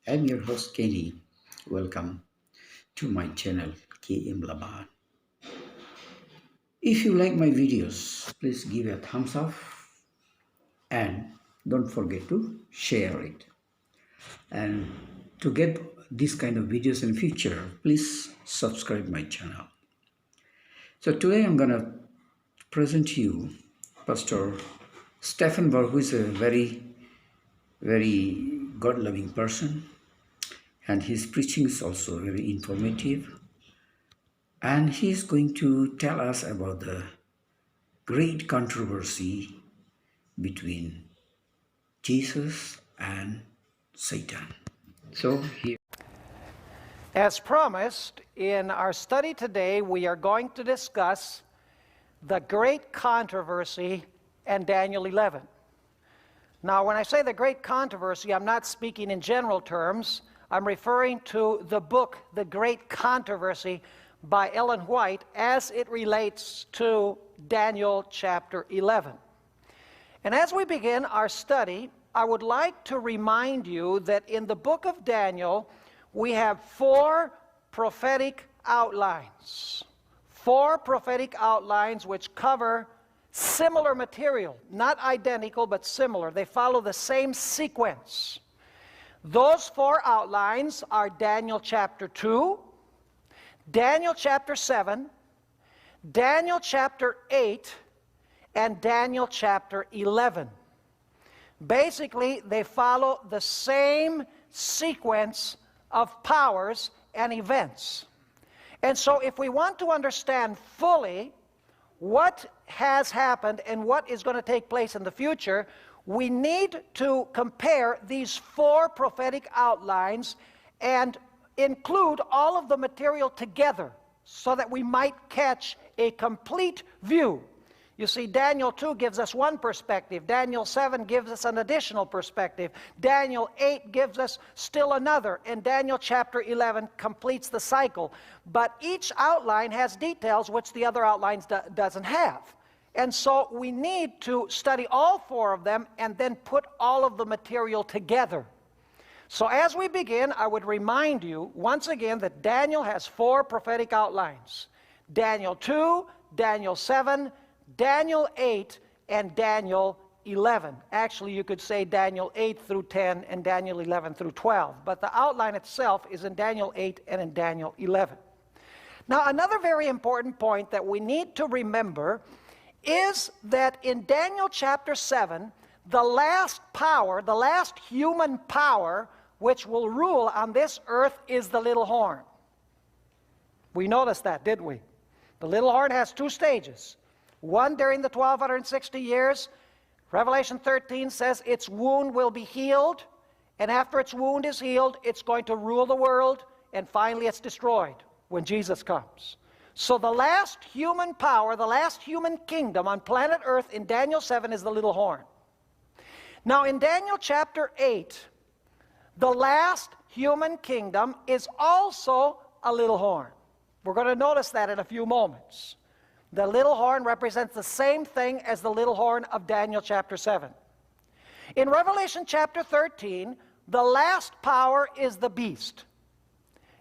I'm your host Kenny. Welcome to my channel KM Laban. If you like my videos, please give a thumbs up and don't forget to share it. And to get this kind of videos in future, please subscribe my channel. So today I'm gonna present to you Pastor Stephen Burr, who is a very God-loving person, and his preaching is also very informative. And he is going to tell us about the great controversy between Jesus and Satan. So here. As promised, in our study today, we are going to discuss the great controversy and Daniel 11. Now, when I say the great controversy, I'm not speaking in general terms. I'm referring to the book, The Great Controversy, by Ellen White, as it relates to Daniel chapter 11. And as we begin our study, I would like to remind you that in the book of Daniel, we have four prophetic outlines. Four prophetic outlines which cover similar material, not identical, but similar. They follow the same sequence. Those four outlines are Daniel chapter 2, Daniel chapter 7, Daniel chapter 8, and Daniel chapter 11. Basically, they follow the same sequence of powers and events. And so if we want to understand fully what has happened and what is going to take place in the future, we need to compare these four prophetic outlines and include all of the material together so that we might catch a complete view. You see, Daniel 2 gives us one perspective. Daniel 7 gives us an additional perspective. Daniel 8 gives us still another. And Daniel chapter 11 completes the cycle. But each outline has details which the other outlines doesn't have. And so we need to study all four of them and then put all of the material together. So as we begin, I would remind you once again that Daniel has four prophetic outlines. Daniel 2, Daniel 7, Daniel 8, and Daniel 11. Actually, you could say Daniel 8 through 10 and Daniel 11 through 12. But the outline itself is in Daniel 8 and in Daniel 11. Now, another very important point that we need to remember is that in Daniel chapter 7, the last power, the last human power which will rule on this earth is the little horn. We noticed that, didn't we? The little horn has two stages. One during the 1260 years, Revelation 13 says its wound will be healed, and after its wound is healed, it's going to rule the world, and finally it's destroyed when Jesus comes. So the last human power, the last human kingdom on planet Earth in Daniel 7 is the little horn. Now in Daniel chapter 8, the last human kingdom is also a little horn. We're going to notice that in a few moments. The little horn represents the same thing as the little horn of Daniel chapter 7. In Revelation chapter 13, the last power is the beast.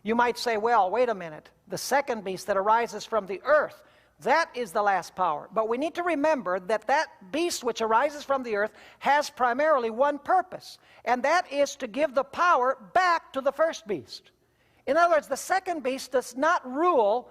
You might say, well, wait a minute. The second beast that arises from the earth, that is the last power. But we need to remember that that beast which arises from the earth has primarily one purpose, and that is to give the power back to the first beast. In other words, the second beast does not rule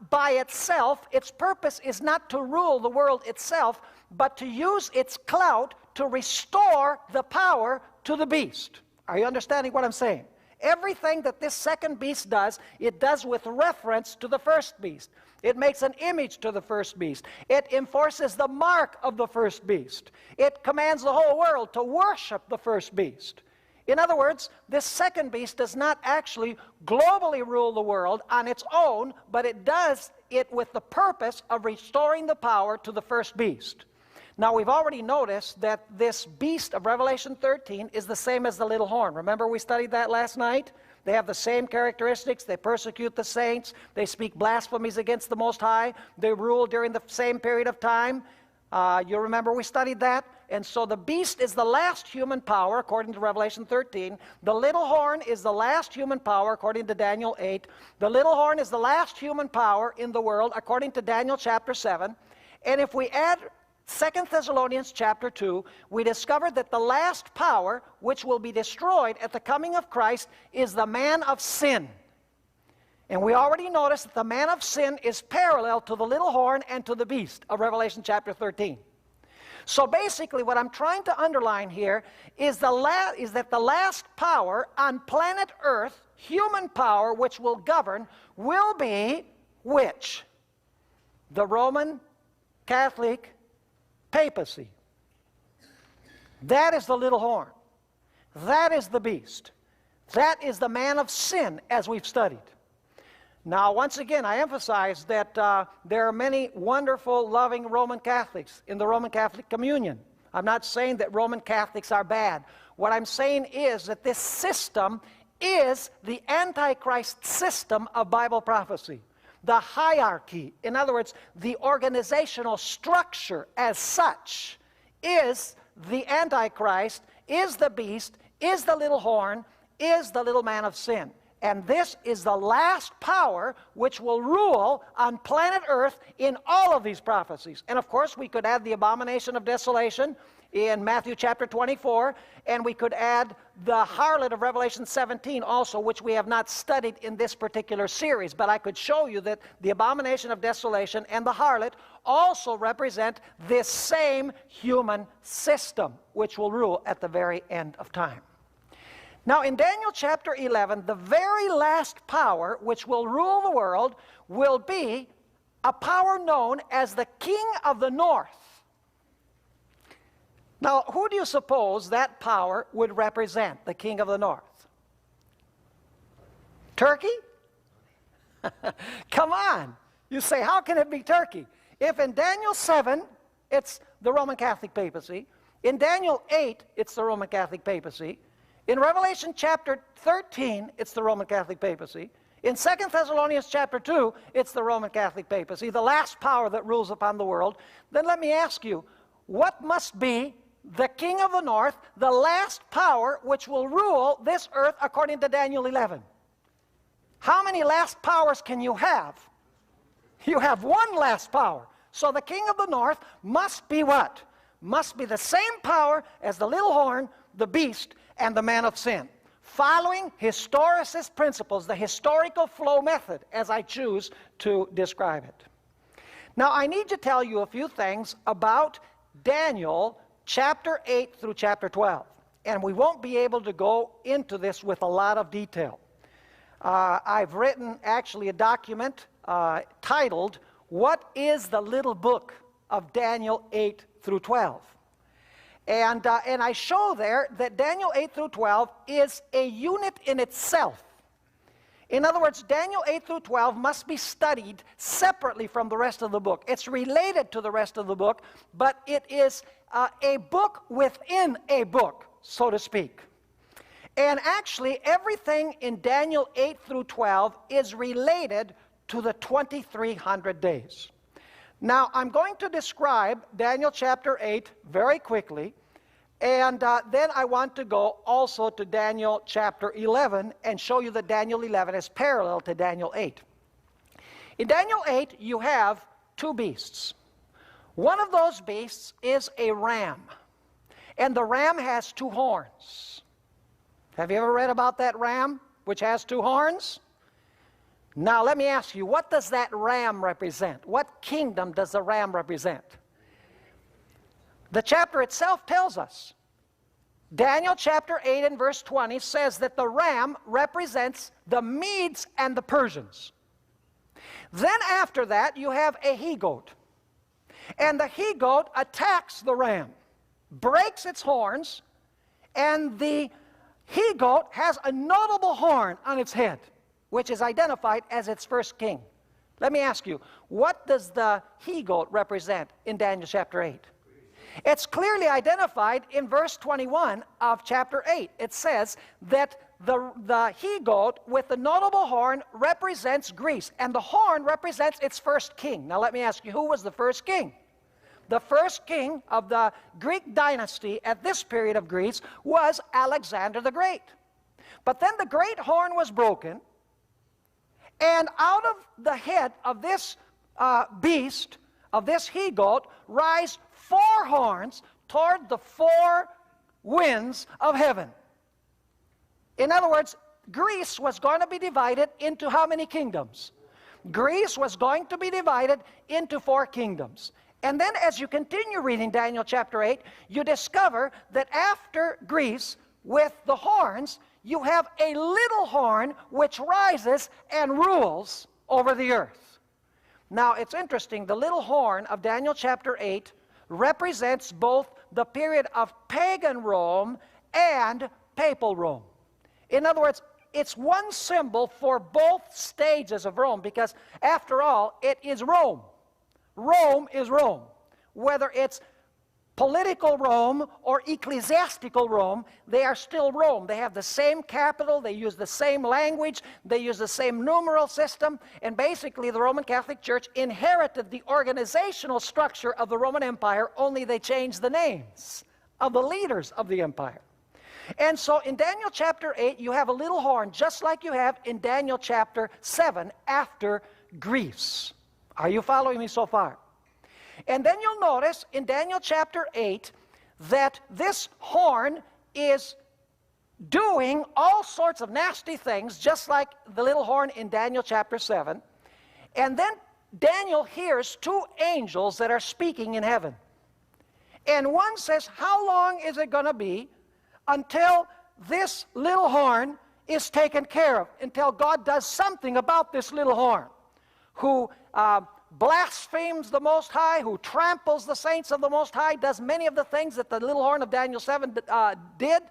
by itself. Its purpose is not to rule the world itself, but to use its clout to restore the power to the beast. Are you understanding what I'm saying? Everything that this second beast does, it does with reference to the first beast. It makes an image to the first beast. It enforces the mark of the first beast. It commands the whole world to worship the first beast. In other words, this second beast does not actually globally rule the world on its own, but it does it with the purpose of restoring the power to the first beast. Now, we've already noticed that this beast of Revelation 13 is the same as the little horn. Remember we studied that last night? They have the same characteristics. They persecute the saints. They speak blasphemies against the Most High. They rule during the same period of time. You remember we studied that? and so the beast is the last human power, according to Revelation 13. The little horn is the last human power, according to Daniel 8. The little horn is the last human power in the world, according to Daniel chapter 7. And if we add 2 Thessalonians chapter 2, we discover that the last power which will be destroyed at the coming of Christ is the man of sin. And we already noticed that the man of sin is parallel to the little horn and to the beast of Revelation chapter 13. So basically what I'm trying to underline here is that the last power on planet Earth, human power which will govern, will be which? The Roman Catholic papacy. That is the little horn. That is the beast. That is the man of sin, as we've studied. Now, once again, I emphasize that there are many wonderful, loving Roman Catholics in the Roman Catholic communion. I'm not saying that Roman Catholics are bad. What I'm saying is that this system is the Antichrist system of Bible prophecy. The hierarchy, in other words, the organizational structure as such, is the Antichrist, is the beast, is the little horn, is the little man of sin. And this is the last power which will rule on planet Earth in all of these prophecies. And of course, we could add the abomination of desolation in Matthew chapter 24, and we could add the harlot of Revelation 17 also, which we have not studied in this particular series. But I could show you that the abomination of desolation and the harlot also represent this same human system, which will rule at the very end of time. Now, in Daniel chapter 11, the very last power which will rule the world will be a power known as the King of the North. Now, who do you suppose that power would represent, the King of the North? Turkey? Come on. You say, how can it be Turkey? If in Daniel 7, it's the Roman Catholic papacy. In Daniel 8, it's the Roman Catholic papacy. In Revelation chapter 13, it's the Roman Catholic papacy. In 2 Thessalonians chapter 2, it's the Roman Catholic papacy, the last power that rules upon the world. Then let me ask you, what must be the King of the North, the last power which will rule this earth according to Daniel 11? How many last powers can you have? You have one last power. So the King of the North must be what? Must be the same power as the little horn, the beast, and the man of sin, following historicist principles, the historical flow method, as I choose to describe it. Now, I need to tell you a few things about Daniel chapter 8 through chapter 12, and we won't be able to go into this with a lot of detail. I've written actually a document titled, "What is the Little Book of Daniel 8 through 12?" And I show there that Daniel 8 through 12 is a unit in itself. In other words, Daniel 8 through 12 must be studied separately from the rest of the book. It's related to the rest of the book, but it is a book within a book, so to speak. And actually, everything in Daniel 8 through 12 is related to the 2300 days. Now, I'm going to describe Daniel chapter 8 very quickly, and then I want to go also to Daniel chapter 11 and show you that Daniel 11 is parallel to Daniel 8. In Daniel 8, you have two beasts. One of those beasts is a ram, and the ram has two horns. Have you ever read about that ram, which has two horns? Now, let me ask you, what does that ram represent? What kingdom does the ram represent? The chapter itself tells us. Daniel chapter 8 and verse 20 says that the ram represents the Medes and the Persians. Then after that, you have a he-goat. And the he-goat attacks the ram, breaks its horns, and the he-goat has a notable horn on its head, which is identified as its first king. Let me ask you, what does the he-goat represent in Daniel chapter 8? It's clearly identified in verse 21 of chapter 8. It says that the he-goat with the notable horn represents Greece, and the horn represents its first king. Now let me ask you, who was the first king? The first king of the Greek dynasty at this period of Greece was Alexander the Great. But then the great horn was broken, and out of the head of this beast, of this he-goat, rise 4 horns toward the 4 winds of heaven. In other words, Greece was going to be divided into how many kingdoms? Greece was going to be divided into 4 kingdoms. And then as you continue reading Daniel chapter 8, you discover that after Greece, with the horns, you have a little horn which rises and rules over the earth. Now, it's interesting. The little horn of Daniel chapter 8 represents both the period of pagan Rome and papal Rome. In other words, it's one symbol for both stages of Rome, because after all, it is Rome. Rome is Rome. Whether it's political Rome or ecclesiastical Rome, they are still Rome. They have the same capital, they use the same language, they use the same numeral system, and basically the Roman Catholic Church inherited the organizational structure of the Roman Empire, only they changed the names of the leaders of the empire. And so in Daniel chapter 8, you have a little horn, just like you have in Daniel chapter 7 after Greece. Are you following me so far? And then you'll notice in Daniel chapter 8 that this horn is doing all sorts of nasty things, just like the little horn in Daniel chapter 7. And then Daniel hears 2 angels that are speaking in heaven. And one says, how long is it going to be until this little horn is taken care of, until God does something about this little horn, who blasphemes the Most High, who tramples the saints of the Most High, does many of the things that the little horn of Daniel 7 did?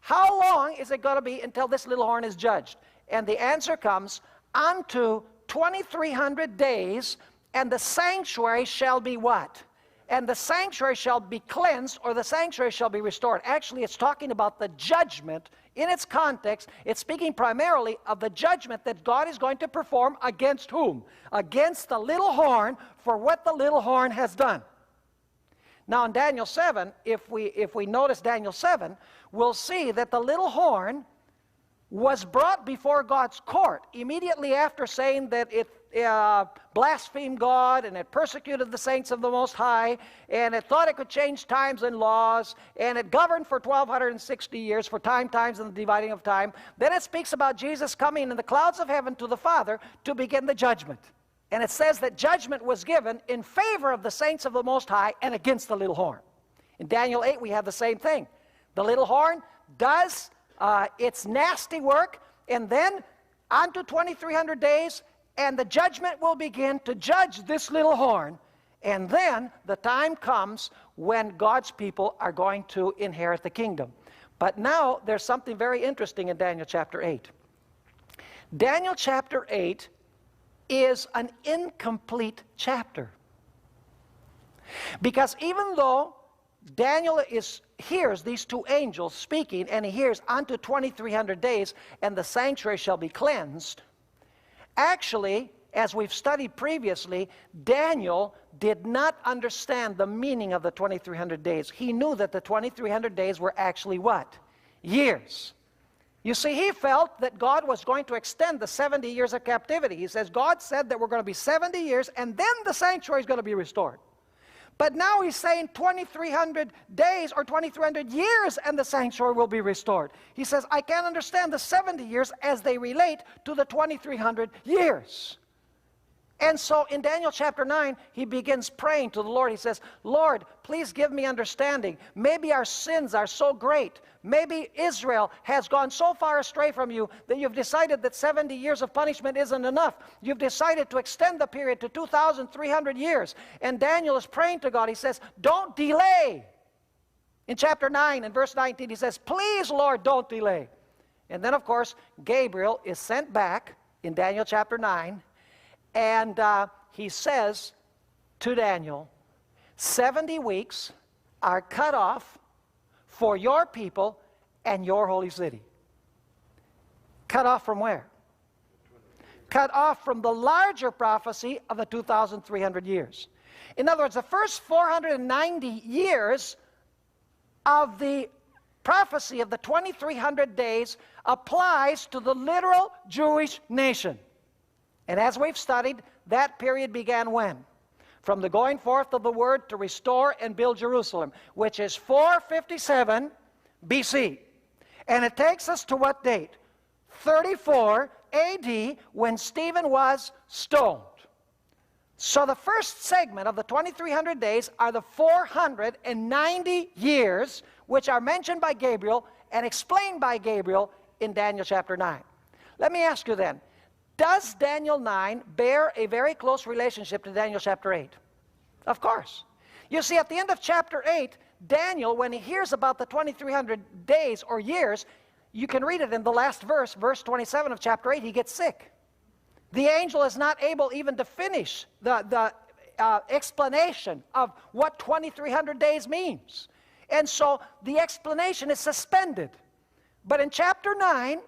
How long is it going to be until this little horn is judged? And the answer comes, unto 2,300 days, and the sanctuary shall be what? And the sanctuary shall be cleansed, or the sanctuary shall be restored. Actually, it's talking about the judgment. In its context, it's speaking primarily of the judgment that God is going to perform against whom? Against the little horn for what the little horn has done. Now in Daniel 7, if we notice Daniel 7, we'll see that the little horn was brought before God's court immediately after saying that it blasphemed God, and it persecuted the saints of the Most High, and it thought it could change times and laws, and it governed for 1,260 years, for times, and the dividing of time. Then it speaks about Jesus coming in the clouds of heaven to the Father to begin the judgment. And it says that judgment was given in favor of the saints of the Most High and against the little horn. In Daniel 8, we have the same thing. The little horn does its nasty work, and then unto 2,300 days, and the judgment will begin to judge this little horn. And then the time comes when God's people are going to inherit the kingdom. But now there's something very interesting in Daniel chapter 8. Daniel chapter 8 is an incomplete chapter. Because even though Daniel hears these 2 angels speaking, and he hears unto 2,300 days, and the sanctuary shall be cleansed, actually, as we've studied previously, Daniel did not understand the meaning of the 2,300 days. He knew that the 2,300 days were actually what? Years. You see, he felt that God was going to extend the 70 years of captivity. He says, God said that we're going to be 70 years, and then the sanctuary is going to be restored. But now he's saying 2,300 days or 2,300 years and the sanctuary will be restored. He says, I can't understand the 70 years as they relate to the 2,300 years. And so in Daniel chapter 9, he begins praying to the Lord. He says, Lord, please give me understanding. Maybe our sins are so great. Maybe Israel has gone so far astray from you that you've decided that 70 years of punishment isn't enough. You've decided to extend the period to 2,300 years. And Daniel is praying to God. He says, don't delay. In chapter 9 and verse 19, he says, please, Lord, don't delay. And then, of course, Gabriel is sent back in Daniel chapter 9. And he says to Daniel, 70 weeks are cut off for your people and your holy city. Cut off from where? Cut off from the larger prophecy of the 2,300 years. In other words, the first 490 years of the prophecy of the 2300 days applies to the literal Jewish nation. And as we've studied, that period began when? From the going forth of the word to restore and build Jerusalem, which is 457 BC. And it takes us to what date? 34 AD, when Stephen was stoned. So the first segment of the 2300 days are the 490 years which are mentioned by Gabriel and explained by Gabriel in Daniel chapter 9. Let me ask you then, does Daniel 9 bear a very close relationship to Daniel chapter 8? Of course. You see, at the end of chapter 8, Daniel, when he hears about the 2300 days or years, you can read it in the last verse, verse 27 of chapter 8, he gets sick. The angel is not able even to finish the explanation of what 2300 days means. And so the explanation is suspended. But in chapter 9,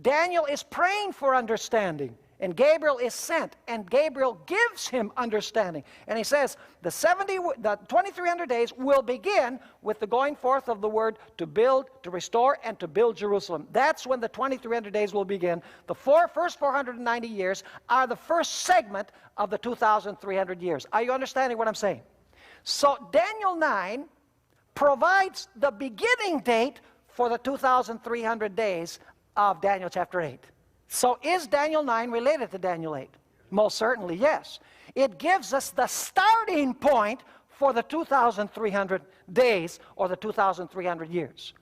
Daniel is praying for understanding. And Gabriel is sent, and Gabriel gives him understanding. And he says, the 2300 days will begin with the going forth of the word to build, to restore, and to build Jerusalem. That's when the 2300 days will begin. The first 490 years are the first segment of the 2,300 years. Are you understanding what I'm saying? So Daniel 9 provides the beginning date for the 2,300 days of Daniel chapter 8. So is Daniel 9 related to Daniel 8? Most certainly, yes. It gives us the starting point for the 2,300 days or the 2,300 years.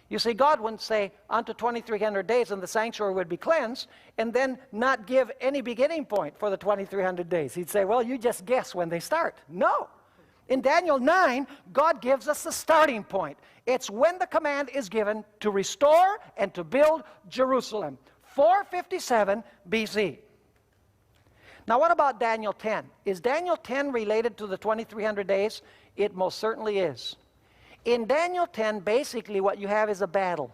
You see, God wouldn't say unto 2,300 days and the sanctuary would be cleansed and then not give any beginning point for the 2,300 days. He'd say, well, you just guess when they start. No. In Daniel 9, God gives us the starting point. It's when the command is given to restore and to build Jerusalem. 457 BC. Now what about Daniel 10? Is Daniel 10 related to the 2,300 days? It most certainly is. In Daniel 10, basically what you have is a battle.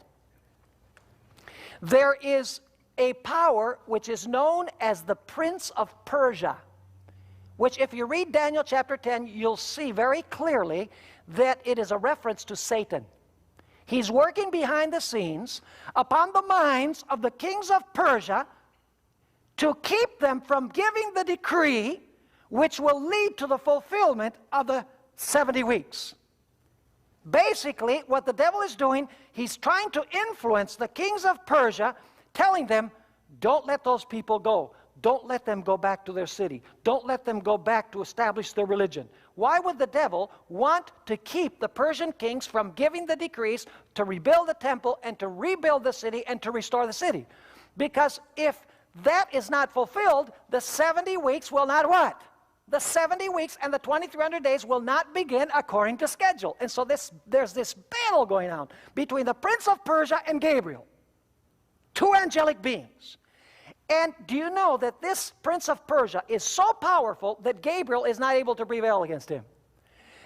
There is a power which is known as the Prince of Persia, which if you read Daniel chapter 10, you'll see very clearly that it is a reference to Satan. He's working behind the scenes upon the minds of the kings of Persia to keep them from giving the decree which will lead to the fulfillment of the 70 weeks. Basically, what the devil is doing, he's trying to influence the kings of Persia, telling them, don't let those people go. Don't let them go back to their city. Don't let them go back to establish their religion. Why would the devil want to keep the Persian kings from giving the decrees to rebuild the temple and to rebuild the city and to restore the city? Because if that is not fulfilled, the 70 weeks will not what? The 70 weeks and the 2,300 days will not begin according to schedule. And so there's this battle going on between the Prince of Persia and Gabriel, two angelic beings. And do you know that this Prince of Persia is so powerful that Gabriel is not able to prevail against him?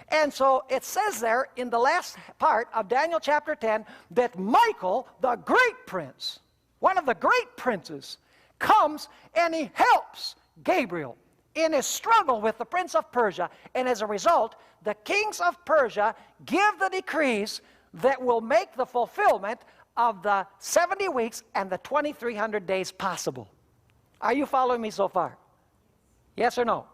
And so it says there in the last part of Daniel chapter 10 that Michael, the great prince, one of the great princes, comes and he helps Gabriel in his struggle with the Prince of Persia. And as a result, the kings of Persia give the decrees that will make the fulfillment of the 70 weeks and the 2,300 days possible. Are you following me so far? Yes or no?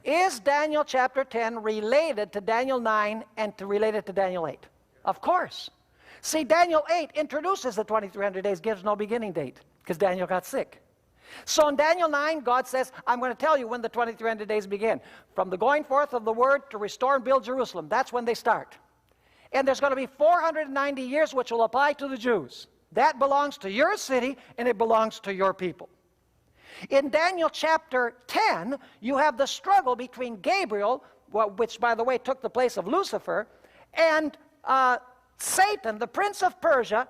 Is Daniel chapter 10 related to Daniel 9 and related to Daniel 8? Of course. See, Daniel 8 introduces the 2,300 days, gives no beginning date, because Daniel got sick. So in Daniel 9, God says, I'm going to tell you when the 2,300 days begin. From the going forth of the word to restore and build Jerusalem. That's when they start. And there's going to be 490 years which will apply to the Jews. That belongs to your city and it belongs to your people. In Daniel chapter 10, you have the struggle between Gabriel, which by the way took the place of Lucifer, and Satan, the prince of Persia,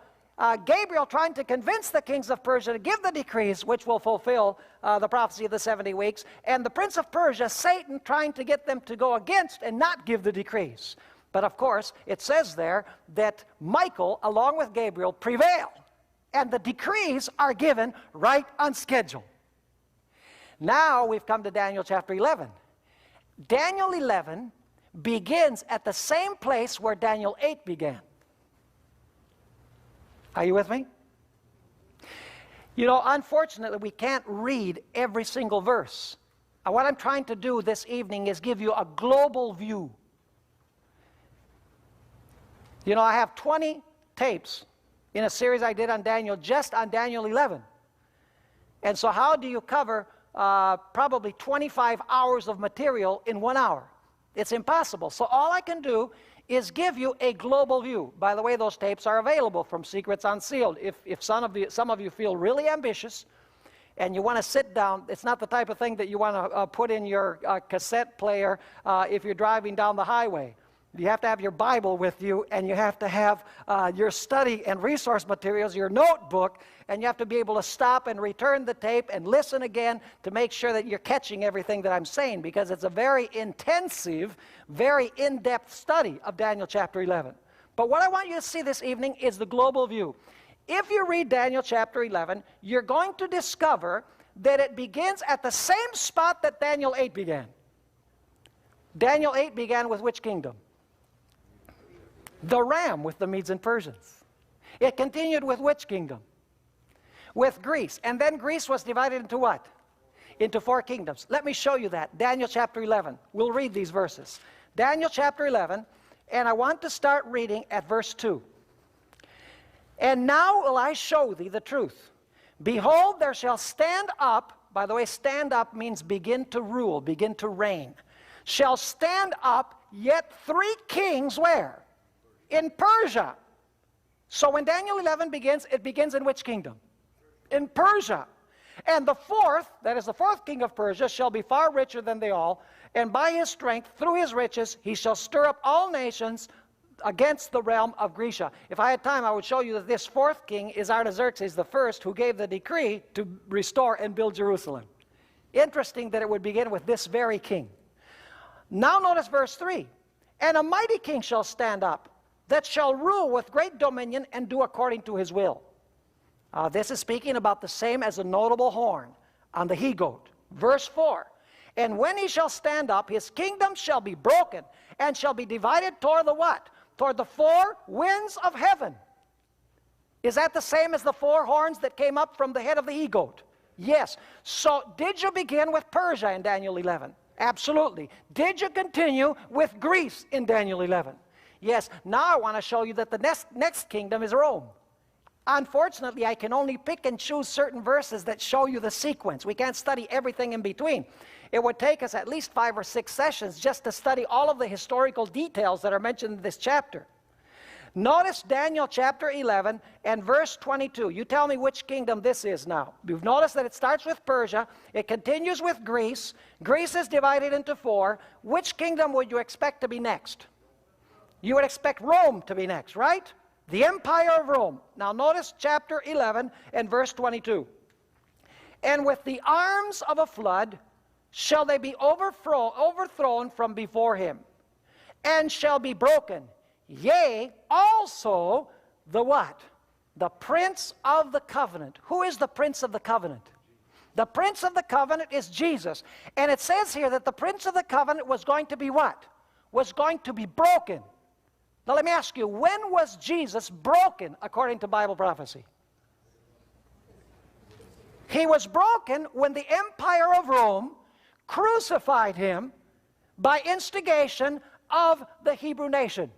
Gabriel trying to convince the kings of Persia to give the decrees which will fulfill the prophecy of the 70 weeks, and the prince of Persia, Satan, trying to get them to go against and not give the decrees. But of course, it says there that Michael, along with Gabriel, prevail. And the decrees are given right on schedule. Now we've come to Daniel chapter 11. Daniel 11 begins at the same place where Daniel 8 began. Are you with me? You know, unfortunately, we can't read every single verse. What I'm trying to do this evening is give you a global view. You know, I have 20 tapes in a series I did on Daniel, just on Daniel 11. And so how do you cover probably 25 hours of material in 1 hour? It's impossible. So all I can do is give you a global view. By the way, those tapes are available from Secrets Unsealed. If some of you feel really ambitious and you want to sit down, it's not the type of thing that you want to put in your cassette player if you're driving down the highway. You have to have your Bible with you, and you have to have your study and resource materials, your notebook, and you have to be able to stop and return the tape and listen again to make sure that you're catching everything that I'm saying, because it's a very intensive, very in-depth study of Daniel chapter 11. But what I want you to see this evening is the global view. If you read Daniel chapter 11, you're going to discover that it begins at the same spot that Daniel 8 began. Daniel 8 began with which kingdom? The ram, with the Medes and Persians. It continued with which kingdom? With Greece. And then Greece was divided into what? Into 4 kingdoms. Let me show you that. Daniel chapter 11. We'll read these verses. Daniel chapter 11, and I want to start reading at verse 2. And now will I show thee the truth. Behold, there shall stand up, by the way, stand up means begin to rule, begin to reign. Shall stand up yet 3 kings where? In Persia. So when Daniel 11 begins, it begins in which kingdom? In Persia. And the 4th, that is the 4th king of Persia, shall be far richer than they all, and by his strength, through his riches, he shall stir up all nations against the realm of Grecia. If I had time, I would show you that this 4th king is Artaxerxes the first, who gave the decree to restore and build Jerusalem. Interesting that it would begin with this very king. Now notice verse 3. And a mighty king shall stand up, that shall rule with great dominion and do according to his will. This is speaking about the same as a notable horn on the he-goat. Verse 4. And when he shall stand up, his kingdom shall be broken, and shall be divided toward the what? Toward the 4 winds of heaven. Is that the same as the 4 horns that came up from the head of the he-goat? Yes. So did you begin with Persia in Daniel 11? Absolutely. Did you continue with Greece in Daniel 11? Yes. Now I want to show you that the next kingdom is Rome. Unfortunately, I can only pick and choose certain verses that show you the sequence. We can't study everything in between. It would take us at least 5 or 6 sessions just to study all of the historical details that are mentioned in this chapter. Notice Daniel chapter 11 and verse 22. You tell me which kingdom this is now. You've noticed that it starts with Persia. It continues with Greece. Greece is divided into 4. Which kingdom would you expect to be next? You would expect Rome to be next, right? The Empire of Rome. Now notice chapter 11 and verse 22. And with the arms of a flood shall they be overthrown from before him, and shall be broken. Yea, also the what? The Prince of the Covenant. Who is the Prince of the Covenant? The Prince of the Covenant is Jesus. And it says here that the Prince of the Covenant was going to be what? Was going to be broken. Now let me ask you, when was Jesus broken according to Bible prophecy? He was broken when the Empire of Rome crucified him by instigation of the Hebrew nation.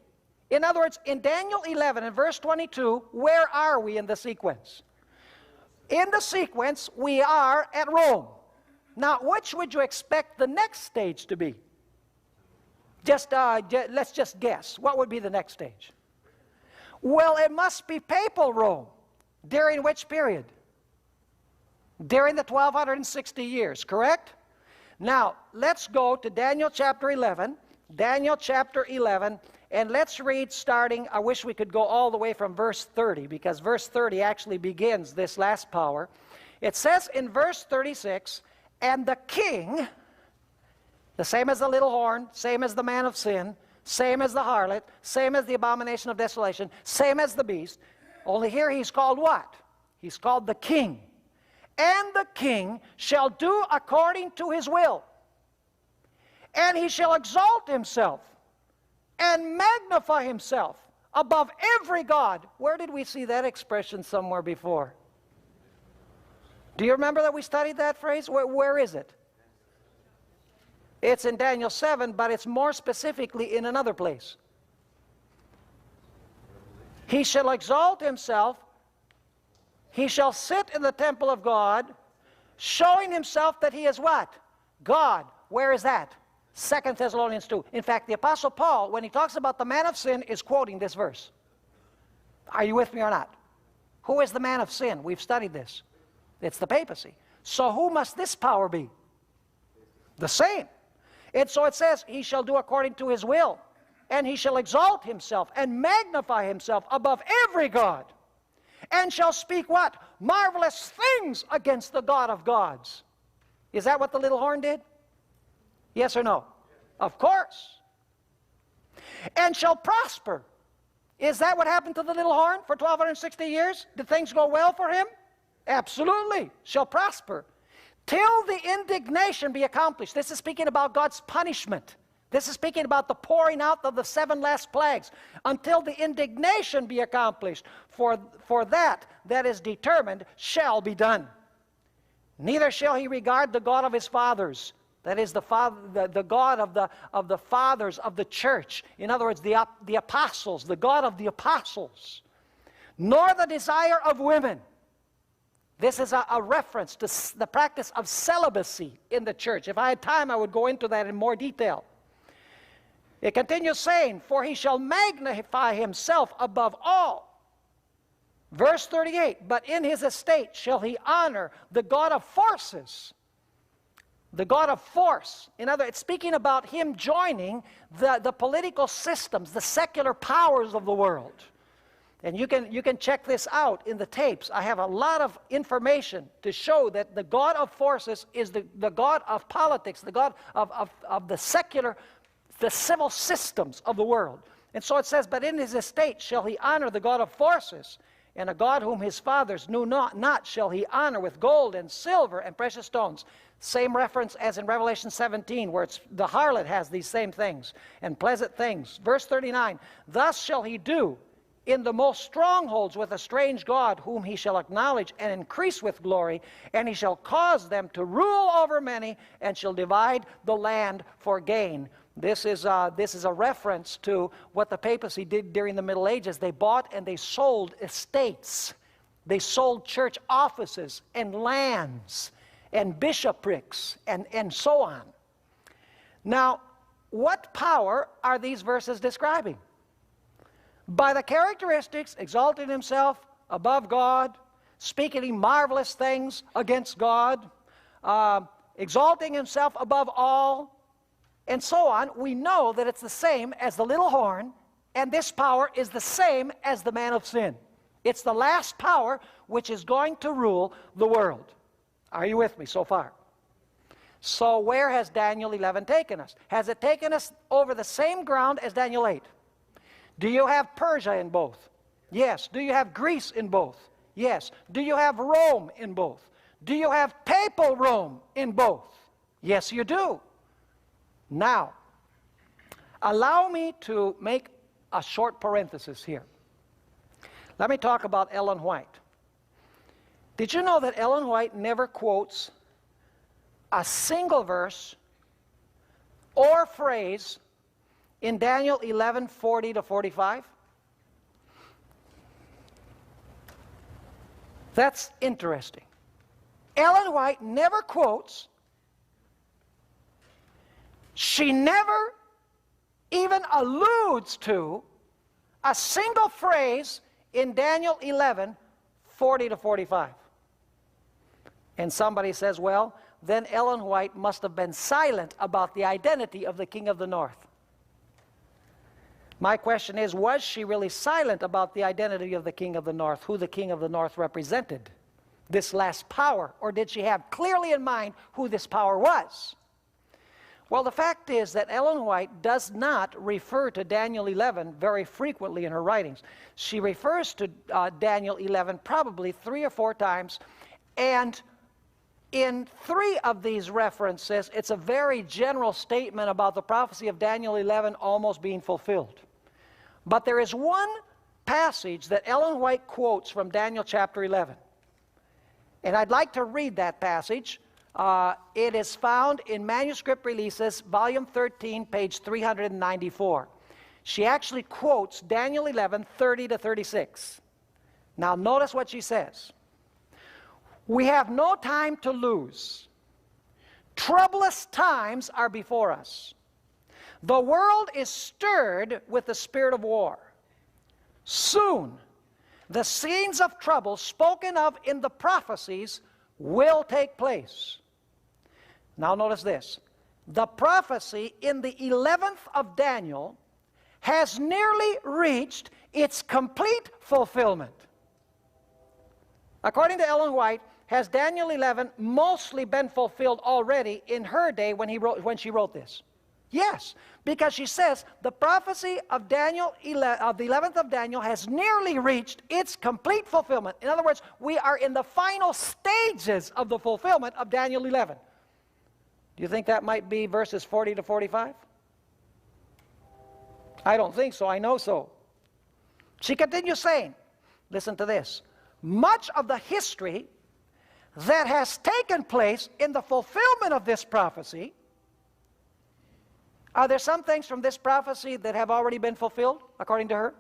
In other words, in Daniel 11 and verse 22, where are we in the sequence? In the sequence, we are at Rome. Now, which would you expect the next stage to be? Let's just guess. What would be the next stage? Well, it must be papal Rome. During which period? During the 1260 years, correct? Now, let's go to Daniel chapter 11. Daniel chapter 11, and let's read starting, I wish we could go all the way from verse 30, because verse 30 actually begins this last power. It says in verse 36, and the king, the same as the little horn, same as the man of sin, same as the harlot, same as the abomination of desolation, same as the beast, only here he's called what? He's called the king. And the king shall do according to his will. And he shall exalt himself and magnify himself above every god. Where did we see that expression somewhere before? Do you remember that we studied that phrase? Where is it? It's in Daniel 7, but it's more specifically in another place. He shall exalt himself. He shall sit in the temple of God, showing himself that he is what? God. Where is that? 2 Thessalonians 2. In fact, the Apostle Paul, when he talks about the man of sin, is quoting this verse. Are you with me or not? Who is the man of sin? We've studied this. It's the papacy. So who must this power be? The same. And so it says, he shall do according to his will, and he shall exalt himself and magnify himself above every god, and shall speak what? Marvelous things against the God of gods. Is that what the little horn did? Yes or no? Of course. And shall prosper. Is that what happened to the little horn for 1260 years? Did things go well for him? Absolutely. Shall prosper. Till the indignation be accomplished. This is speaking about God's punishment. This is speaking about the pouring out of the 7 last plagues. Until the indignation be accomplished. For that is determined shall be done. Neither shall he regard the God of his fathers. That is the God of the fathers of the church. In other words, the apostles, the God of the apostles. Nor the desire of women. This is a reference to the practice of celibacy in the church. If I had time, I would go into that in more detail. It continues saying, for he shall magnify himself above all. Verse 38, but in his estate shall he honor the God of forces. The God of force. In other words, it's speaking about him joining the political systems, the secular powers of the world. And you can check this out in the tapes. I have a lot of information to show that the God of forces is the God of politics, the God of the secular, the civil systems of the world. And so it says, but in his estate shall he honor the God of forces, and a God whom his fathers knew not shall he honor with gold and silver and precious stones. Same reference as in Revelation 17, where the harlot has these same things, and pleasant things. Verse 39, thus shall he do in the most strongholds with a strange God, whom he shall acknowledge and increase with glory, and he shall cause them to rule over many, and shall divide the land for gain. This is a reference to what the papacy did during the Middle Ages. They bought and they sold estates. They sold church offices and lands and bishoprics and so on. Now, what power are these verses describing? By the characteristics, exalting himself above God, speaking marvelous things against God, exalting himself above all, and so on, we know that it's the same as the little horn, and this power is the same as the man of sin. It's the last power which is going to rule the world. Are you with me so far? So where has Daniel 11 taken us? Has it taken us over the same ground as Daniel 8? Do you have Persia in both? Yes. Do you have Greece in both? Yes. Do you have Rome in both? Do you have papal Rome in both? Yes, you do. Now, allow me to make a short parenthesis here. Let me talk about Ellen White. Did you know that Ellen White never quotes a single verse or phrase in Daniel 11:40 to 45? That's interesting. Ellen White never quotes, she never even alludes to a single phrase in Daniel 11:40 to 45. And somebody says, well, then Ellen White must have been silent about the identity of the King of the North. My question is, was she really silent about the identity of the King of the North, who the King of the North represented, this last power, or did she have clearly in mind who this power was? Well, the fact is that Ellen White does not refer to Daniel 11 very frequently in her writings. She refers to Daniel 11 probably 3 or 4 times, and In 3 of these references, it's a very general statement about the prophecy of Daniel 11 almost being fulfilled. But there is one passage that Ellen White quotes from Daniel chapter 11. And I'd like to read that passage. It is found in Manuscript Releases, volume 13, page 394. She actually quotes Daniel 11, 30 to 36. Now notice what she says. We have no time to lose. Troublous times are before us. The world is stirred with the spirit of war. Soon, the scenes of trouble spoken of in the prophecies will take place. Now notice this. The prophecy in the 11th of Daniel has nearly reached its complete fulfillment. According to Ellen White, has Daniel 11 mostly been fulfilled already in her day when she wrote this? Yes, because she says the prophecy of the 11th of Daniel has nearly reached its complete fulfillment. In other words, we are in the final stages of the fulfillment of Daniel 11. Do you think that might be verses 40 to 45? I don't think so. I know so. She continues saying, listen to this, much of the history that has taken place in the fulfillment of this prophecy, are there some things from this prophecy that have already been fulfilled, according to her?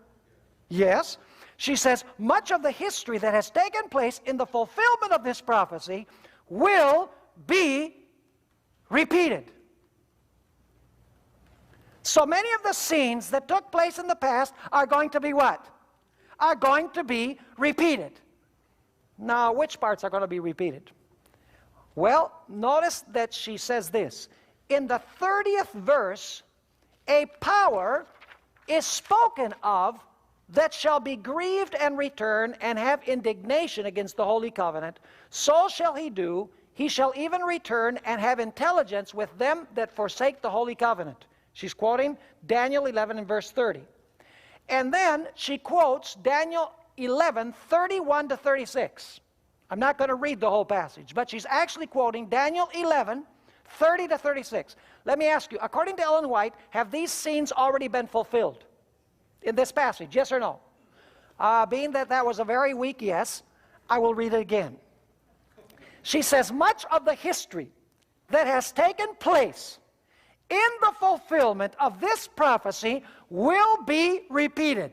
Yes. She says, much of the history that has taken place in the fulfillment of this prophecy will be repeated. So many of the scenes that took place in the past are going to be what? Are going to be repeated. Now, which parts are going to be repeated? Well, notice that she says this. In the 30th verse, a power is spoken of that shall be grieved and return and have indignation against the holy covenant. So shall he do. He shall even return and have intelligence with them that forsake the holy covenant. She's quoting Daniel 11 and verse 30. And then she quotes Daniel 11, 31 to 36. I'm not going to read the whole passage, but she's actually quoting Daniel 11, 30 to 36. Let me ask you, according to Ellen White, have these scenes already been fulfilled in this passage? Yes or no? Being that that was a very weak yes, I will read it again. She says, much of the history that has taken place in the fulfillment of this prophecy will be repeated.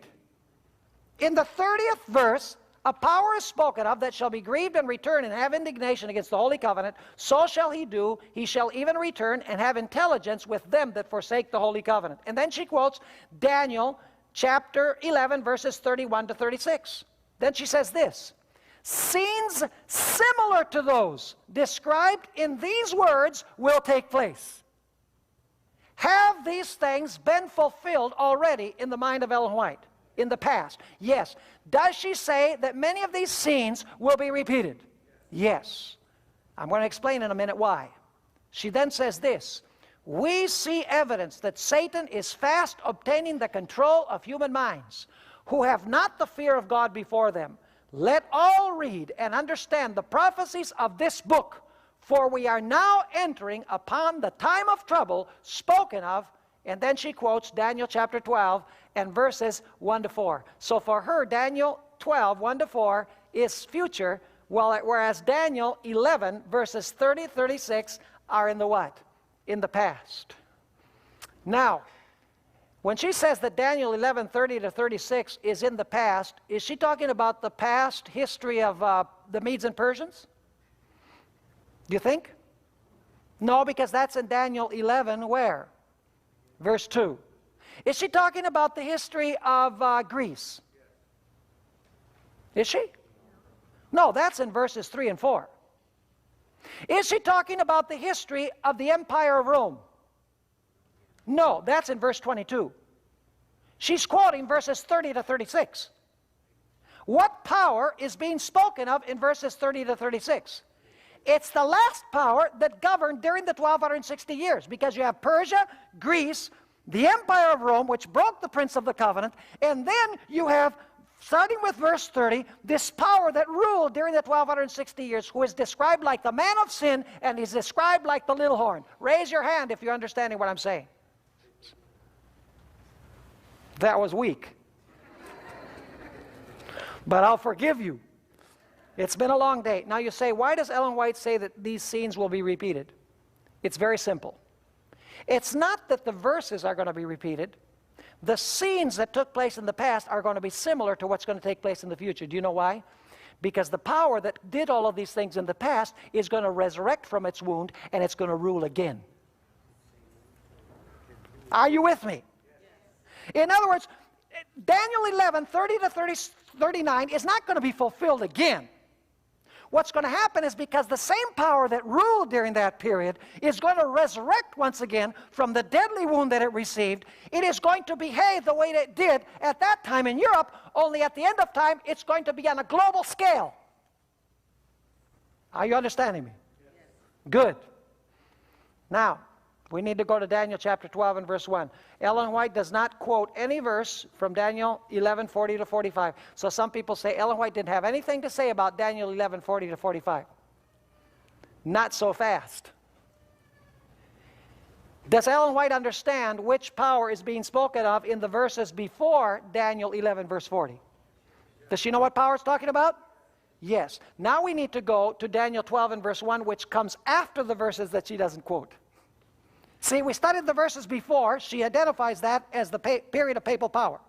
In the 30th verse, a power is spoken of that shall be grieved and return and have indignation against the holy covenant. So shall he do. He shall even return and have intelligence with them that forsake the holy covenant. And then she quotes Daniel chapter 11, verses 31 to 36. Then she says this, scenes similar to those described in these words will take place. Have these things been fulfilled already in the mind of Ellen White? In the past? Yes. Does she say that many of these scenes will be repeated? Yes. I'm going to explain in a minute why. She then says this, we see evidence that Satan is fast obtaining the control of human minds who have not the fear of God before them. Let all read and understand the prophecies of this book, for we are now entering upon the time of trouble spoken of. And then she quotes Daniel chapter 12 and verses 1 to 4. So for her, Daniel 12, 1 to 4 is future, whereas Daniel 11, verses 30 to 36 are in the what? In the past. Now, when she says that Daniel 11, 30 to 36 is in the past, is she talking about the past history of the Medes and Persians? Do you think? No, because that's in Daniel 11, where? Verse 2. Is she talking about the history of Greece? Is she? No, that's in verses 3 and 4. Is she talking about the history of the Empire of Rome? No, that's in verse 22. She's quoting verses 30 to 36. What power is being spoken of in verses 30 to 36? It's the last power that governed during the 1260 years, because you have Persia, Greece, the Empire of Rome, which broke the Prince of the Covenant, and then you have starting with verse 30, this power that ruled during the 1260 years, who is described like the man of sin and is described like the little horn. Raise your hand if you're understanding what I'm saying. That was weak. But I'll forgive you. It's been a long day. Now you say, why does Ellen White say that these scenes will be repeated? It's very simple. It's not that the verses are going to be repeated. The scenes that took place in the past are going to be similar to what's going to take place in the future. Do you know why? Because the power that did all of these things in the past is going to resurrect from its wound, and it's going to rule again. Are you with me? In other words, Daniel 11, 30 to 39 is not going to be fulfilled again. What's going to happen is because the same power that ruled during that period is going to resurrect once again from the deadly wound that it received. It is going to behave the way that it did at that time in Europe, only at the end of time it's going to be on a global scale. Are you understanding me? Yes. Good. Now, we need to go to Daniel chapter 12 and verse 1. Ellen White does not quote any verse from Daniel 11:40 to 45. So some people say Ellen White didn't have anything to say about Daniel 11:40 to 45. Not so fast. Does Ellen White understand which power is being spoken of in the verses before Daniel 11 verse 40? Does she know what power it's talking about? Yes. Now we need to go to Daniel 12 and verse 1, which comes after the verses that she doesn't quote. See, we studied the verses before. She identifies that as the period of papal power.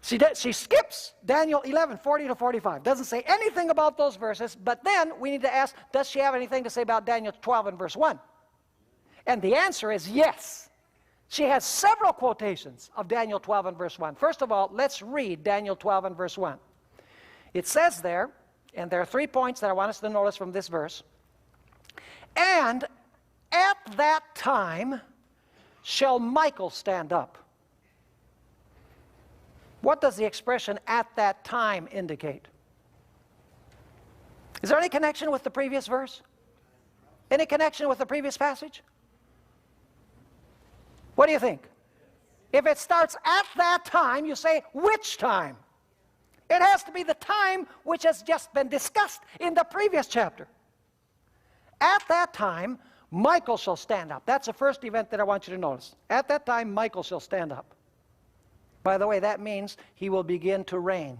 She skips Daniel 11:40 to 45. Doesn't say anything about those verses, but then we need to ask, does she have anything to say about Daniel 12 and verse 1? And the answer is yes. She has several quotations of Daniel 12 and verse 1. First of all, let's read Daniel 12 and verse 1. It says there, and there are 3 points that I want us to notice from this verse, and at that time shall Michael stand up. What does the expression "at that time" indicate? Is there any connection with the previous verse? Any connection with the previous passage? What do you think? If it starts at that time, you say, which time? It has to be the time which has just been discussed in the previous chapter. At that time, Michael shall stand up. That's the first event that I want you to notice. At that time, Michael shall stand up. By the way, that means he will begin to reign.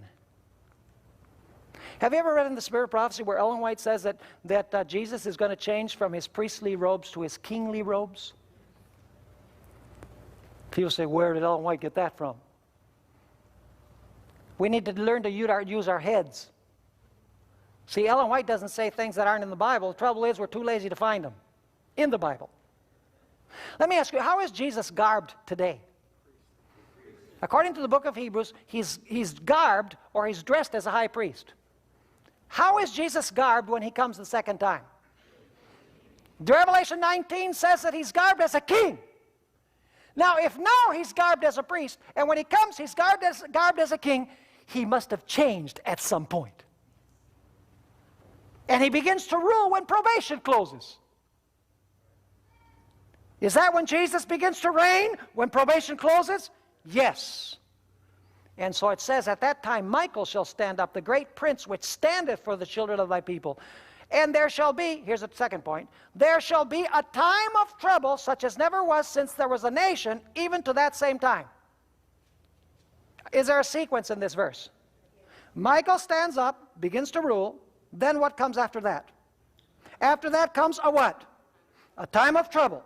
Have you ever read in the Spirit Prophecy where Ellen White says that Jesus is going to change from his priestly robes to his kingly robes? People say, where did Ellen White get that from? We need to learn to use our heads. See, Ellen White doesn't say things that aren't in the Bible. The trouble is we're too lazy to find them in the Bible. Let me ask you, how is Jesus garbed today? According to the book of Hebrews, he's garbed, or he's dressed as a high priest. How is Jesus garbed when he comes the second time? Revelation 19 says that he's garbed as a king. Now, if now he's garbed as a priest, and when he comes he's garbed as a king, he must have changed at some point. And he begins to rule when probation closes. Is that when Jesus begins to reign? When probation closes? Yes. And so it says, at that time Michael shall stand up, the great prince which standeth for the children of thy people. And there shall be, here's the second point, there shall be a time of trouble such as never was since there was a nation, even to that same time. Is there a sequence in this verse? Michael stands up, begins to rule, then what comes after that? After that comes a what? A time of trouble.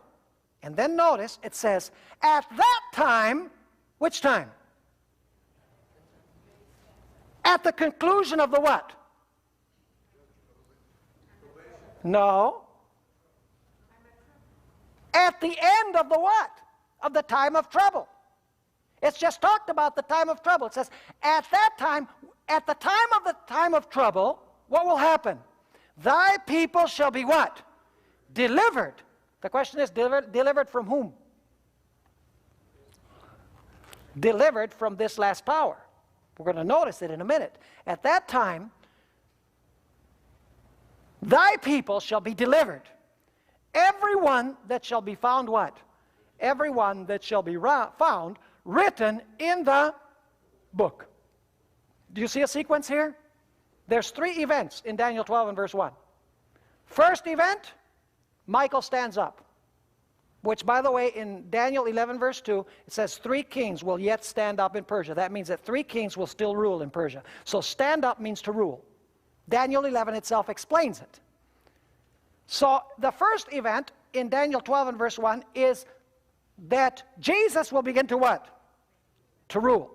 And then notice it says, at that time, which time? At the conclusion of the what? No. At the end of the what? Of the time of trouble. It's just talked about the time of trouble. It says, at that time, at the time of trouble, what will happen? Thy people shall be what? Delivered. The question is, delivered from whom? Delivered from this last power. We're going to notice it in a minute. At that time, thy people shall be delivered. Everyone that shall be found what? Everyone that shall be found written in the book. Do you see a sequence here? There's three events in Daniel 12 and verse 1. First event, Michael stands up. Which, by the way, in Daniel 11 verse 2, it says 3 kings will yet stand up in Persia. That means that 3 kings will still rule in Persia. So stand up means to rule. Daniel 11 itself explains it. So the first event in Daniel 12 and verse 1 is that Jesus will begin to what? To rule.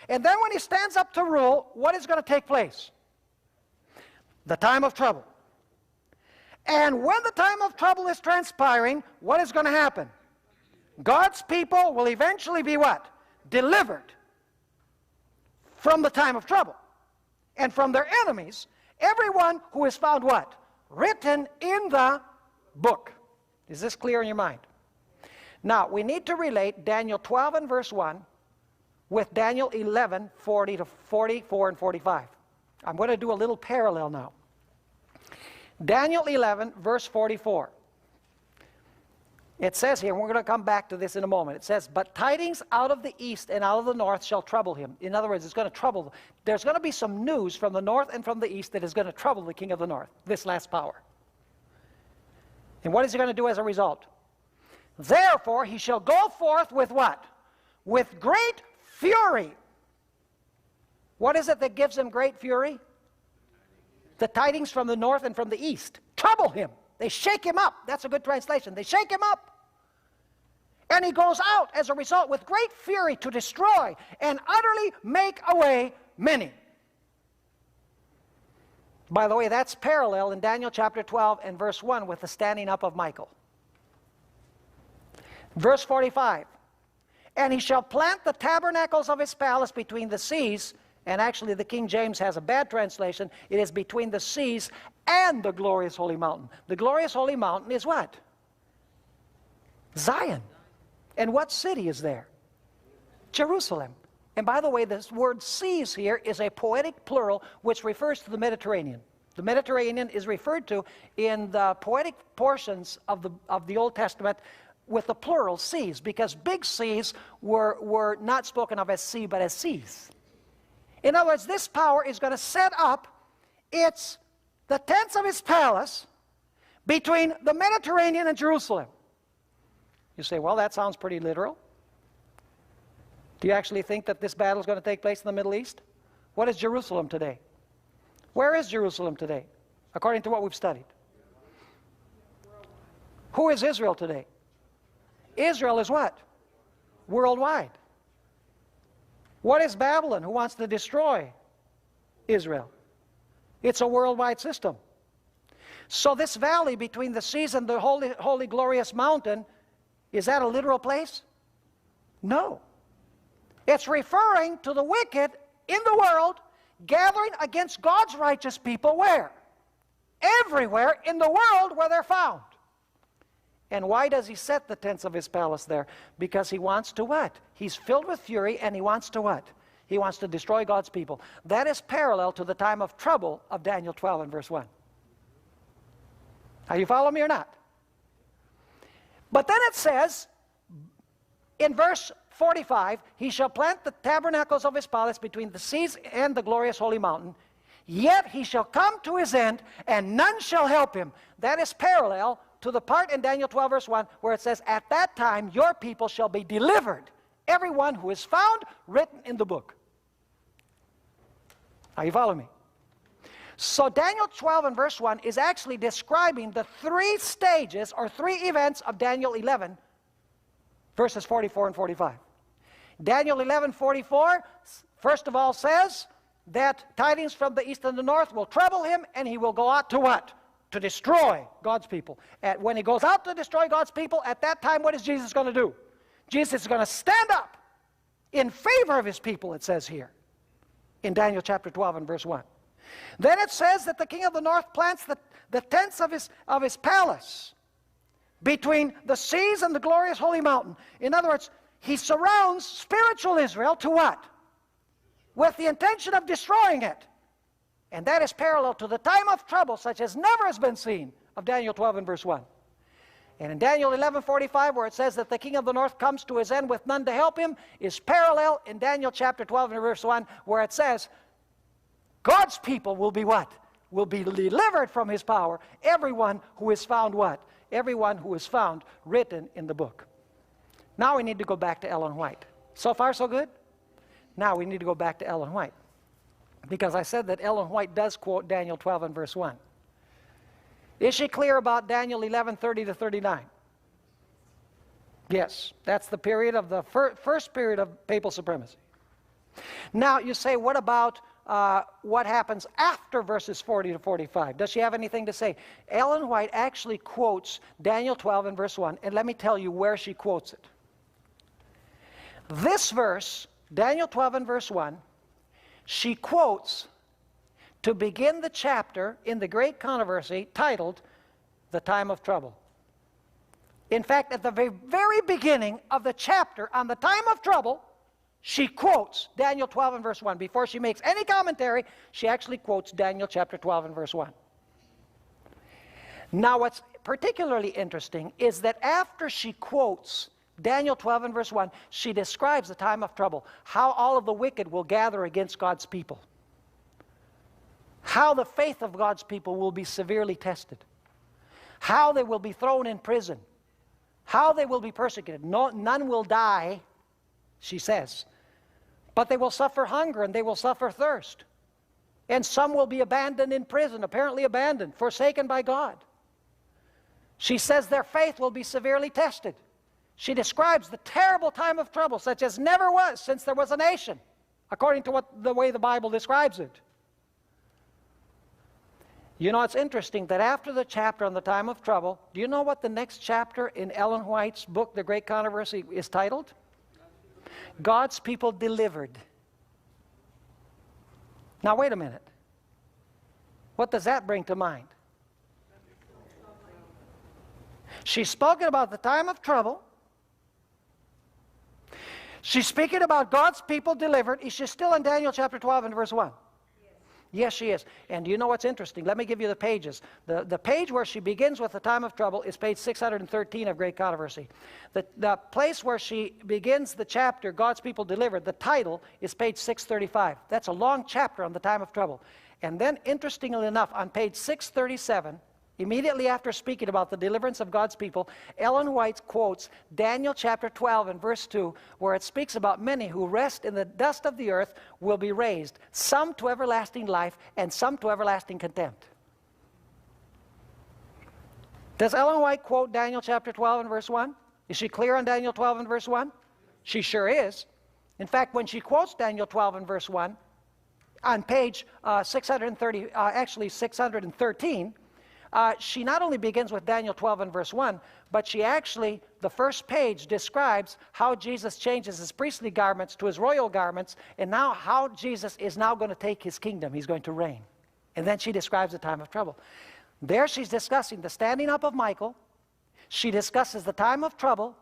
And then when he stands up to rule, what is going to take place? The time of trouble. And when the time of trouble is transpiring, what is going to happen? God's people will eventually be what? Delivered from the time of trouble and from their enemies. Everyone who is found what? Written in the book. Is this clear in your mind? Now, we need to relate Daniel 12 and verse 1 with Daniel 11, 40 to 44 and 45. I'm going to do a little parallel now. Daniel 11, verse 44. It says here, and we're going to come back to this in a moment. It says, but tidings out of the east and out of the north shall trouble him. In other words, it's going to trouble. There's going to be some news from the north and from the east that is going to trouble the king of the north, this last power. And what is he going to do as a result? Therefore, he shall go forth with what? With great fury. What is it that gives him great fury? The tidings from the north and from the east trouble him. They shake him up. That's a good translation. They shake him up. And he goes out as a result with great fury to destroy and utterly make away many. By the way, that's parallel in Daniel chapter 12 and verse 1 with the standing up of Michael. Verse 45. And he shall plant the tabernacles of his palace between the seas. And actually the King James has a bad translation. It is between the seas and the glorious holy mountain. The glorious holy mountain is what? Zion. And what city is there? Jerusalem. And by the way, this word seas here is a poetic plural which refers to the Mediterranean. The Mediterranean is referred to in the poetic portions of the Old Testament with the plural seas, because big seas were not spoken of as sea but as seas. In other words, this power is going to set up the tents of his palace between the Mediterranean and Jerusalem. You say, well, that sounds pretty literal. Do you actually think that this battle is going to take place in the Middle East? What is Jerusalem today? Where is Jerusalem today, according to what we've studied? Who is Israel today? Israel is what? Worldwide. What is Babylon, who wants to destroy Israel? It's a worldwide system. So this valley between the seas and the holy, glorious mountain, is that a literal place? No. It's referring to the wicked in the world gathering against God's righteous people where? Everywhere in the world where they're found. And why does he set the tents of his palace there? Because he wants to what? He's filled with fury and he wants to what? He wants to destroy God's people. That is parallel to the time of trouble of Daniel 12 and verse 1. Are you following me or not? But then it says, in verse 45, he shall plant the tabernacles of his palace between the seas and the glorious holy mountain. Yet he shall come to his end, and none shall help him. That is parallel to the part in Daniel 12 verse 1 where it says, at that time your people shall be delivered, everyone who is found written in the book. Are you following me? So Daniel 12 and verse 1 is actually describing the 3 stages or 3 events of Daniel 11 verses 44 and 45. Daniel 11:44 first of all says that tidings from the east and the north will trouble him, and he will go out to what? To destroy God's people. And when he goes out to destroy God's people, at that time, what is Jesus going to do? Jesus is going to stand up in favor of his people, it says here in Daniel chapter 12 and verse 1. Then it says that the king of the north plants the tents of his palace between the seas and the glorious holy mountain. In other words, he surrounds spiritual Israel to what? With the intention of destroying it. And that is parallel to the time of trouble such as never has been seen of Daniel 12 and verse 1. And in Daniel 11:45, where it says that the king of the north comes to his end with none to help him, is parallel in Daniel chapter 12 and verse 1, where it says God's people will be what? Will be delivered from his power. Everyone who is found what? Everyone who is found written in the book. Now we need to go back to Ellen White. So far, so good? Now we need to go back to Ellen White. Because I said that Ellen White does quote Daniel 12 and verse 1. Is she clear about Daniel 11:30 to 39? Yes, that's the period of the first period of papal supremacy. Now you say, what about what happens after verses 40 to 45? Does she have anything to say? Ellen White actually quotes Daniel 12 and verse 1, and let me tell you where she quotes it. This verse, Daniel 12 and verse 1, she quotes to begin the chapter in the Great Controversy titled, The Time of Trouble. In fact, at the very beginning of the chapter on the time of trouble, she quotes Daniel 12 and verse 1. Before she makes any commentary, she actually quotes Daniel chapter 12 and verse 1. Now, what's particularly interesting is that after she quotes Daniel 12 and verse 1, she describes the time of trouble, how all of the wicked will gather against God's people, how the faith of God's people will be severely tested, how they will be thrown in prison, how they will be persecuted. None will die, she says, but they will suffer hunger and they will suffer thirst. And some will be abandoned in prison, apparently abandoned, forsaken by God. She says their faith will be severely tested. She describes the terrible time of trouble such as never was since there was a nation, according to the way the Bible describes it. You know, it's interesting that after the chapter on the time of trouble, do you know what the next chapter in Ellen White's book, The Great Controversy, is titled? God's People Delivered. Now, wait a minute. What does that bring to mind? She's spoken about the time of trouble. She's speaking about God's people delivered. Is she still in Daniel chapter 12 and verse 1? Yes, she is. And do you know what's interesting? Let me give you the pages. The page where she begins with the time of trouble is page 613 of Great Controversy. The place where she begins the chapter, God's People Delivered, the title is page 635. That's a long chapter on the time of trouble. And then, interestingly enough, on page 637, immediately after speaking about the deliverance of God's people, Ellen White quotes Daniel chapter 12 and verse 2, where it speaks about many who rest in the dust of the earth will be raised, some to everlasting life and some to everlasting contempt. Does Ellen White quote Daniel chapter 12 and verse 1? Is she clear on Daniel 12 and verse 1? She sure is. In fact, when she quotes Daniel 12 and verse 1, on page 613, she not only begins with Daniel 12 and verse 1, but she actually, the first page describes how Jesus changes his priestly garments to his royal garments, and now how Jesus is now going to take his kingdom. He's going to reign. And then she describes the time of trouble. There she's discussing the standing up of Michael. She discusses the time of trouble,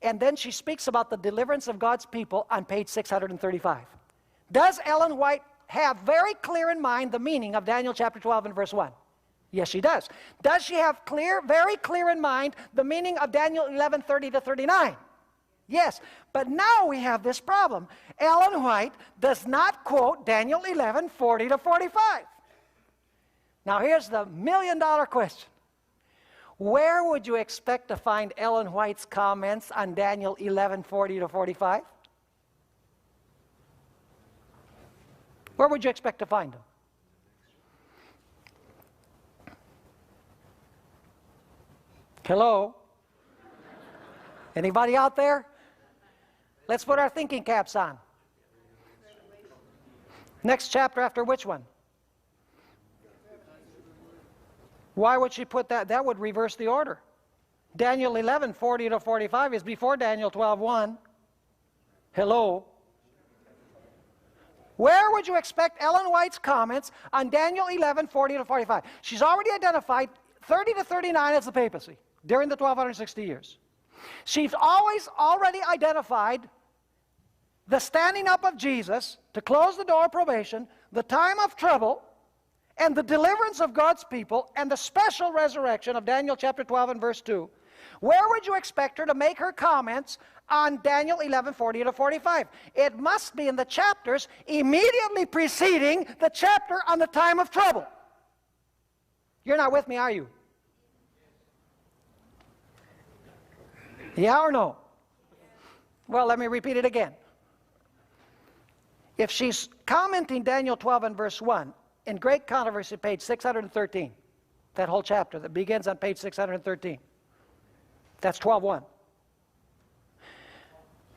and then she speaks about the deliverance of God's people on page 635. Does Ellen White have very clear in mind the meaning of Daniel chapter 12 and verse 1? Yes, she does. Does she have very clear in mind the meaning of Daniel 11:30 to 39? Yes, but now we have this problem. Ellen White does not quote Daniel 11:40 to 45. Now here's the million-dollar question. Where would you expect to find Ellen White's comments on Daniel 11:40 to 45? Where would you expect to find them? Hello? Anybody out there? Let's put our thinking caps on. Next chapter after which one? Why would she put that? That would reverse the order. Daniel 11:40 to 45 is before Daniel 12:1. Hello? Where would you expect Ellen White's comments on Daniel 11:40 to 45? She's already identified 30 to 39 as the papacy during the 1260 years. She's already identified the standing up of Jesus to close the door of probation, the time of trouble, and the deliverance of God's people, and the special resurrection of Daniel chapter 12 and verse 2. Where would you expect her to make her comments on Daniel 11:40 to 45? It must be in the chapters immediately preceding the chapter on the time of trouble. You're not with me, are you? Yeah or no? Well, let me repeat it again. If she's commenting Daniel 12 and verse 1, in Great Controversy, page 613, that whole chapter that begins on page 613, that's 12:1.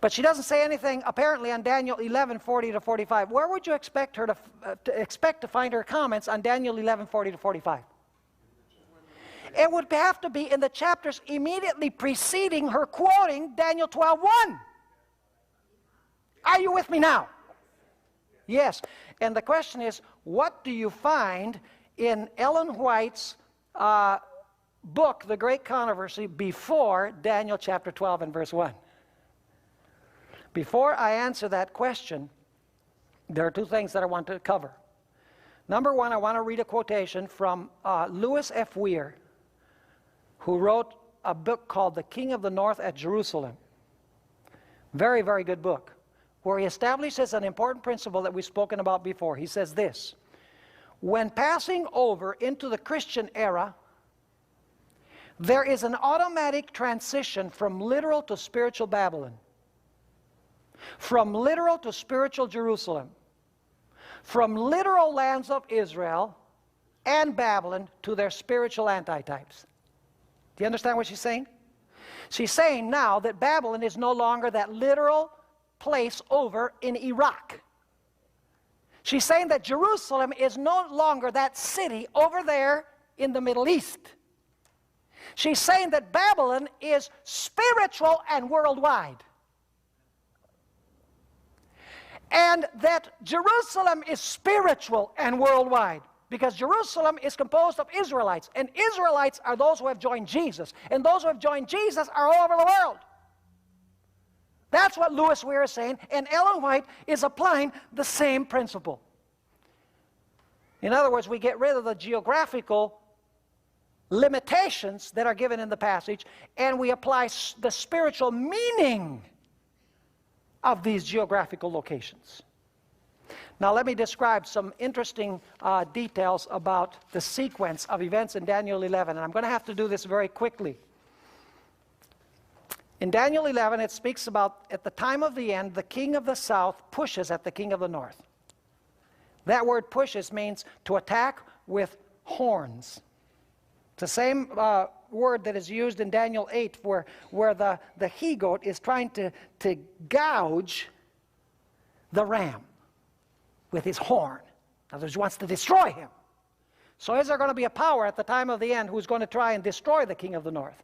But she doesn't say anything apparently on Daniel 11:40 to 45. Where would you expect her to find her comments on Daniel 11:40 to 45? It would have to be in the chapters immediately preceding her quoting Daniel 12:1. Are you with me now? Yes. And the question is, what do you find in Ellen White's book, The Great Controversy, before Daniel chapter 12 and verse 1? Before I answer that question, there are two things that I want to cover. Number one, I want to read a quotation from Louis F. Weir, who wrote a book called The King of the North at Jerusalem. Very, very good book, where he establishes an important principle that we've spoken about before. He says this: when passing over into the Christian era, there is an automatic transition from literal to spiritual Babylon, from literal to spiritual Jerusalem, from literal lands of Israel and Babylon to their spiritual antitypes. Do you understand what she's saying? She's saying now that Babylon is no longer that literal place over in Iraq. She's saying that Jerusalem is no longer that city over there in the Middle East. She's saying that Babylon is spiritual and worldwide. And that Jerusalem is spiritual and worldwide, because Jerusalem is composed of Israelites, and Israelites are those who have joined Jesus, and those who have joined Jesus are all over the world. That's what Louis Weir is saying, and Ellen White is applying the same principle. In other words, we get rid of the geographical limitations that are given in the passage, and we apply the spiritual meaning of these geographical locations. Now let me describe some interesting details about the sequence of events in Daniel 11, and I'm going to have to do this very quickly. In Daniel 11, it speaks about, at the time of the end, the king of the south pushes at the king of the north. That word pushes means to attack with horns. It's the same word that is used in Daniel 8 where the he-goat is trying to gouge the ram with his horn. In other words, he wants to destroy him. So is there going to be a power at the time of the end who's going to try and destroy the king of the north?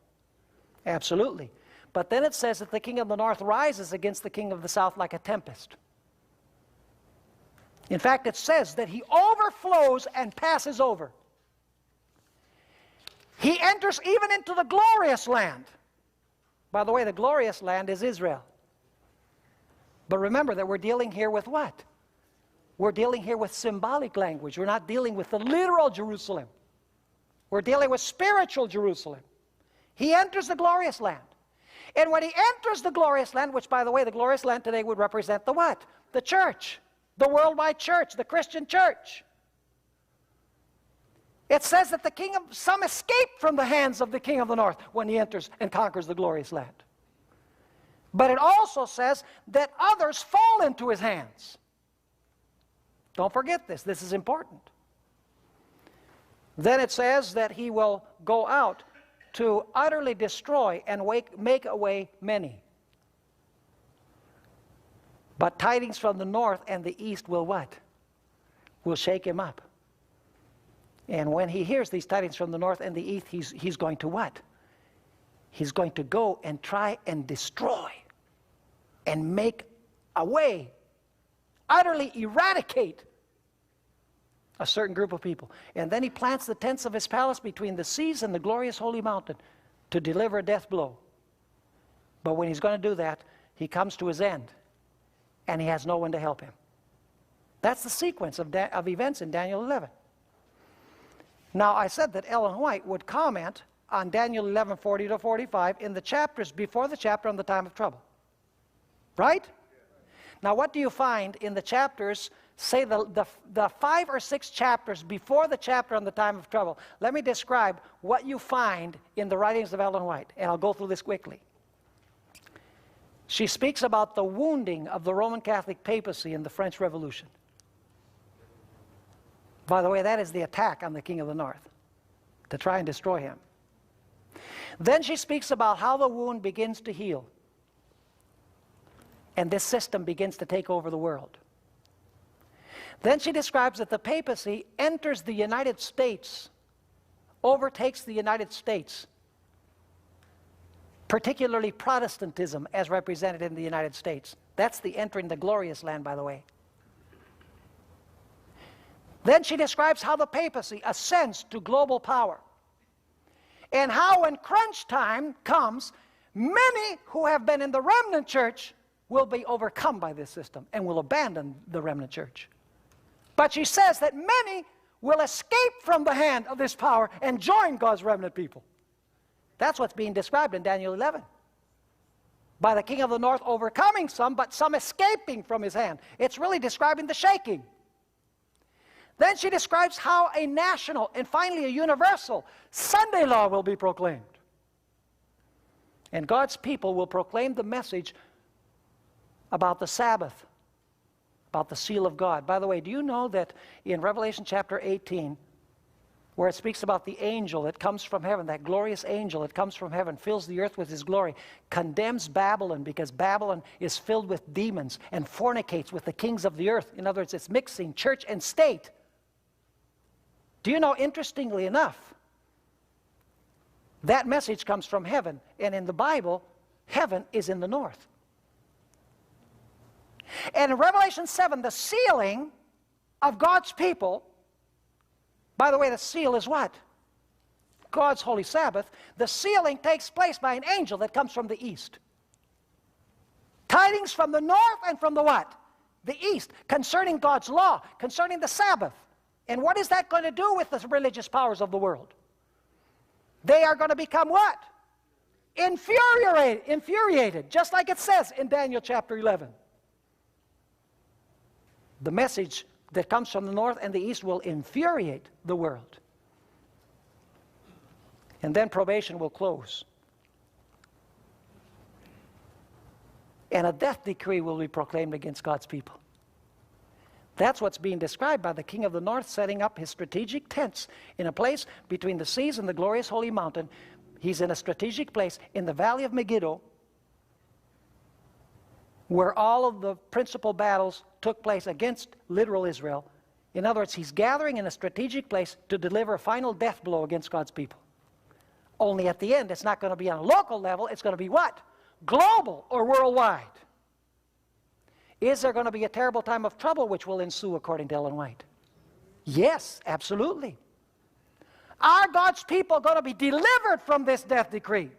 Absolutely. But then it says that the king of the north rises against the king of the south like a tempest. In fact, it says that he overflows and passes over. He enters even into the glorious land. By the way, the glorious land is Israel. But remember that we're dealing here with what? We're dealing here with symbolic language. We're not dealing with the literal Jerusalem. We're dealing with spiritual Jerusalem. He enters the glorious land. And when he enters the glorious land, which, by the way, the glorious land today would represent the what? The church. The worldwide church, the Christian church. It says that some escape from the hands of the king of the north when he enters and conquers the glorious land. But it also says that others fall into his hands. Don't forget this. This is important. Then it says that he will go out to utterly destroy and make away many. But tidings from the north and the east will what? Will shake him up. And when he hears these tidings from the north and the east, he's going to what? He's going to go and try and destroy and make away, utterly eradicate a certain group of people. And then he plants the tents of his palace between the seas and the glorious holy mountain to deliver a death blow. But when he's going to do that, he comes to his end, and he has no one to help him. That's the sequence of events in Daniel 11. Now, I said that Ellen White would comment on Daniel 11, 40 to 45 in the chapters before the chapter on the time of trouble. Right? Now, what do you find in the chapters, say the 5 or 6 chapters before the chapter on the time of trouble? Let me describe what you find in the writings of Ellen White, and I'll go through this quickly. She speaks about the wounding of the Roman Catholic papacy in the French Revolution. By the way, that is the attack on the King of the North, to try and destroy him. Then she speaks about how the wound begins to heal, and this system begins to take over the world. Then she describes that the papacy enters the United States, overtakes the United States, particularly Protestantism as represented in the United States. That's the entering the glorious land, by the way. Then she describes how the papacy ascends to global power, and how when crunch time comes, many who have been in the remnant church will be overcome by this system and will abandon the remnant church. But she says that many will escape from the hand of this power and join God's remnant people. That's what's being described in Daniel 11. By the king of the north overcoming some, but some escaping from his hand. It's really describing the shaking. Then she describes how a national and finally a universal Sunday law will be proclaimed. And God's people will proclaim the message about the Sabbath, about the seal of God. By the way, do you know that in Revelation chapter 18, where it speaks about the angel that comes from heaven, that glorious angel that comes from heaven, fills the earth with his glory, condemns Babylon because Babylon is filled with demons and fornicates with the kings of the earth. In other words, it's mixing church and state. Do you know, interestingly enough, that message comes from heaven, and in the Bible, heaven is in the north. And in Revelation 7, the sealing of God's people, by the way, the seal is what? God's holy Sabbath. The sealing takes place by an angel that comes from the east. Tidings from the north and from the what? The east, concerning God's law, concerning the Sabbath. And what is that going to do with the religious powers of the world? They are going to become what? Infuriated, just like it says in Daniel chapter 11. The message that comes from the north and the east will infuriate the world. And then probation will close. And a death decree will be proclaimed against God's people. That's what's being described by the king of the north setting up his strategic tents in a place between the seas and the glorious holy mountain. He's in a strategic place in the valley of Megiddo, where all of the principal battles took place against literal Israel. In other words, he's gathering in a strategic place to deliver a final death blow against God's people. Only at the end, it's not going to be on a local level, it's going to be what? Global or worldwide. Is there going to be a terrible time of trouble which will ensue according to Ellen White? Yes, absolutely. Are God's people going to be delivered from this death decree?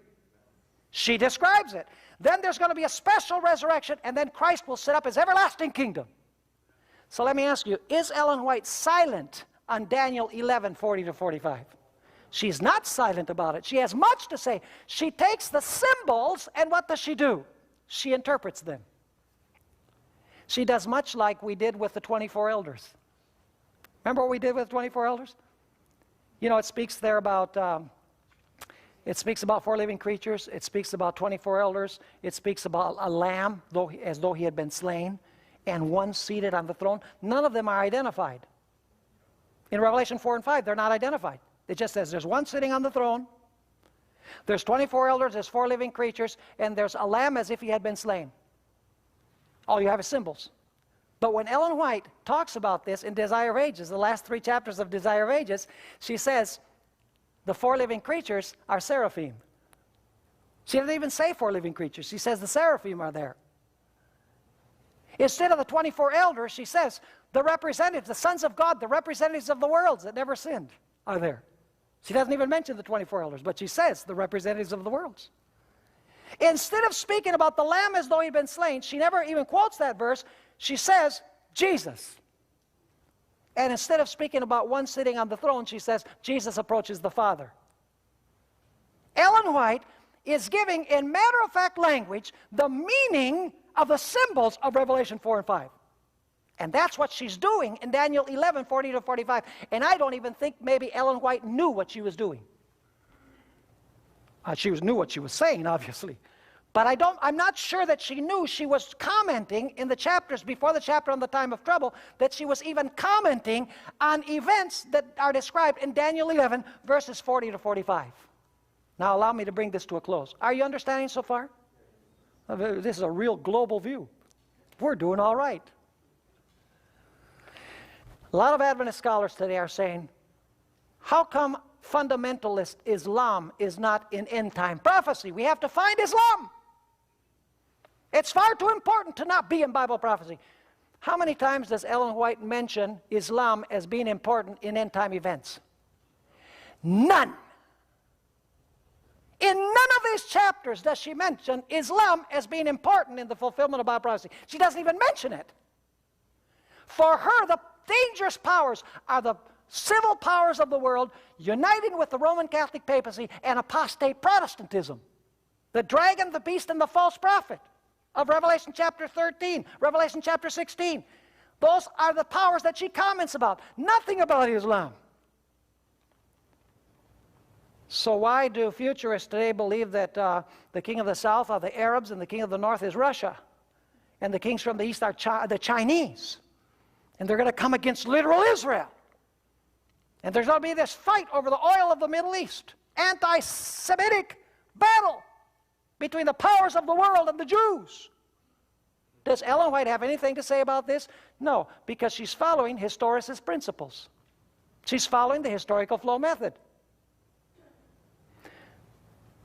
She describes it. Then there's going to be a special resurrection, and then Christ will set up his everlasting kingdom. So let me ask you, is Ellen White silent on Daniel 11, 40 to 45? She's not silent about it. She has much to say. She takes the symbols, and what does she do? She interprets them. She does much like we did with the 24 elders. Remember what we did with the 24 elders? You know, it speaks there about... It speaks about 4 living creatures. It speaks about 24 elders. It speaks about a lamb, as though he had been slain, and one seated on the throne. None of them are identified. In Revelation 4 and 5, they're not identified. It just says there's one sitting on the throne, there's 24 elders, there's 4 living creatures, and there's a lamb as if he had been slain. All you have is symbols. But when Ellen White talks about this in Desire of Ages, the last 3 chapters of Desire of Ages, she says, the 4 living creatures are seraphim. She doesn't even say 4 living creatures. She says the seraphim are there. Instead of the 24 elders, she says the representatives, the sons of God, the representatives of the worlds that never sinned are there. She doesn't even mention the 24 elders, but she says the representatives of the worlds. Instead of speaking about the lamb as though he'd been slain, she never even quotes that verse. She says Jesus. And instead of speaking about one sitting on the throne, she says, Jesus approaches the Father. Ellen White is giving, in matter-of-fact language, the meaning of the symbols of Revelation 4 and 5. And that's what she's doing in Daniel 11, 40 to 45. And I don't even think maybe Ellen White knew what she was doing. She knew what she was saying, obviously. But I'm not sure that she knew she was commenting in the chapters before the chapter on the time of trouble, that she was even commenting on events that are described in Daniel 11, verses 40 to 45. Now allow me to bring this to a close. Are you understanding so far? This is a real global view. We're doing all right. A lot of Adventist scholars today are saying, how come fundamentalist Islam is not in end-time prophecy? We have to find Islam. It's far too important to not be in Bible prophecy. How many times does Ellen White mention Islam as being important in end-time events? None. In none of these chapters does she mention Islam as being important in the fulfillment of Bible prophecy. She doesn't even mention it. For her, the dangerous powers are the civil powers of the world uniting with the Roman Catholic papacy and apostate Protestantism. The dragon, the beast, and the false prophet of Revelation chapter 13, Revelation chapter 16. Those are the powers that she comments about. Nothing about Islam. So why do futurists today believe that the king of the south are the Arabs and the king of the north is Russia? And the kings from the east are the Chinese. And they're going to come against literal Israel. And there's going to be this fight over the oil of the Middle East. Anti-Semitic battle between the powers of the world and the Jews. Does Ellen White have anything to say about this? No, because she's following historicist principles. She's following the historical flow method.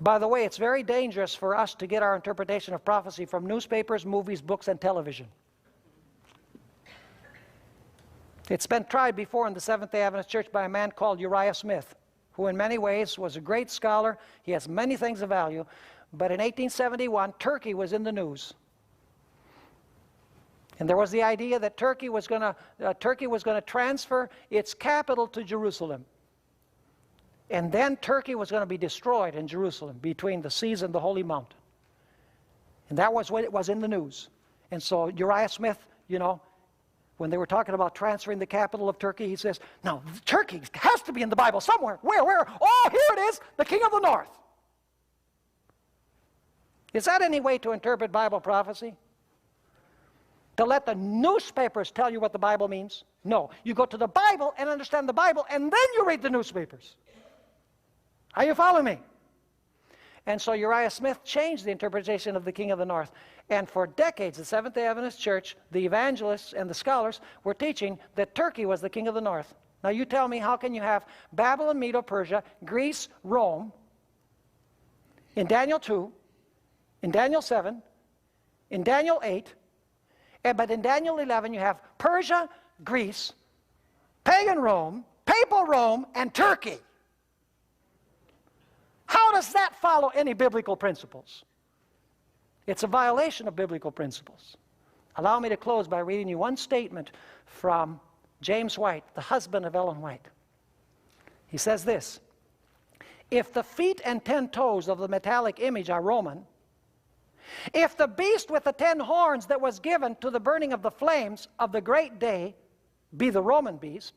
By the way, it's very dangerous for us to get our interpretation of prophecy from newspapers, movies, books, and television. It's been tried before in the Seventh-day Adventist Church by a man called Uriah Smith, who in many ways was a great scholar. He has many things of value. But in 1871, Turkey was in the news. And there was the idea that Turkey was going to transfer its capital to Jerusalem. And then Turkey was going to be destroyed in Jerusalem between the seas and the Holy Mountain. And that was what it was in the news. And so Uriah Smith, you know, when they were talking about transferring the capital of Turkey, he says, no, Turkey has to be in the Bible somewhere. Where? Oh, here it is, the king of the north. Is that any way to interpret Bible prophecy? To let the newspapers tell you what the Bible means? No. You go to the Bible and understand the Bible, and then you read the newspapers. Are you following me? And so Uriah Smith changed the interpretation of the king of the north. And for decades, the Seventh-day Adventist Church, the evangelists and the scholars were teaching that Turkey was the king of the north. Now you tell me, how can you have Babylon, Medo-Persia, Greece, Rome, in Daniel 2, in Daniel 7, in Daniel 8, but in Daniel 11 you have Persia, Greece, pagan Rome, papal Rome, and Turkey. How does that follow any biblical principles? It's a violation of biblical principles. Allow me to close by reading you one statement from James White, the husband of Ellen White. He says this: if the feet and 10 toes of the metallic image are Roman, if the beast with the 10 horns that was given to the burning of the flames of the great day be the Roman beast,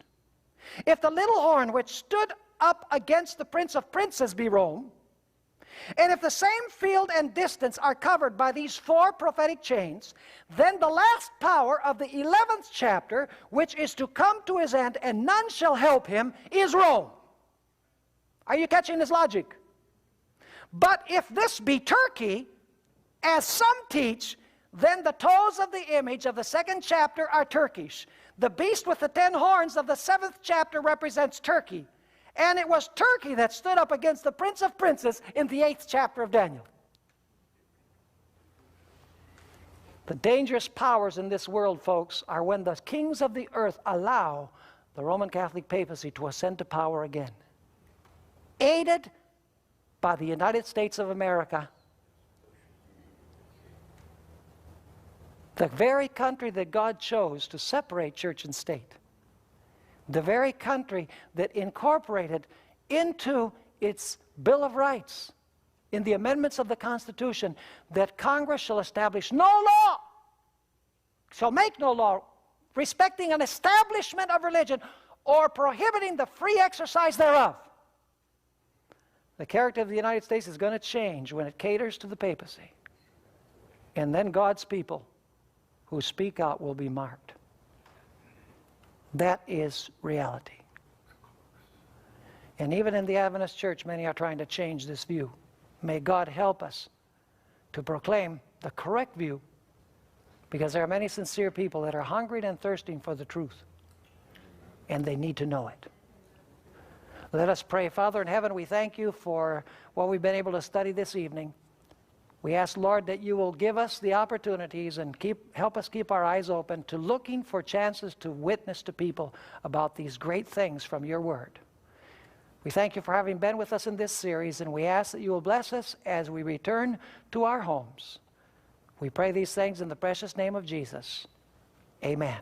if the little horn which stood up against the Prince of Princes be Rome, and if the same field and distance are covered by these 4 prophetic chains, then the last power of the 11th chapter, which is to come to his end and none shall help him, is Rome. Are you catching this logic? But if this be Turkey, as some teach, then the toes of the image of the 2nd chapter are Turkish. The beast with the 10 horns of the 7th chapter represents Turkey. And it was Turkey that stood up against the Prince of Princes in the 8th chapter of Daniel. The dangerous powers in this world, folks, are when the kings of the earth allow the Roman Catholic papacy to ascend to power again, aided by the United States of America, the very country that God chose to separate church and state. The very country that incorporated into its Bill of Rights in the amendments of the Constitution that Congress shall establish no law, shall make no law, respecting an establishment of religion or prohibiting the free exercise thereof. The character of the United States is going to change when it caters to the papacy. And then God's people who speak out will be marked. That is reality. And even in the Adventist Church, many are trying to change this view. May God help us to proclaim the correct view, because there are many sincere people that are hungry and thirsting for the truth, and they need to know it. Let us pray. Father in heaven, we thank you for what we've been able to study this evening. We ask, Lord, that you will give us the opportunities and help us keep our eyes open to looking for chances to witness to people about these great things from your word. We thank you for having been with us in this series, and we ask that you will bless us as we return to our homes. We pray these things in the precious name of Jesus. Amen.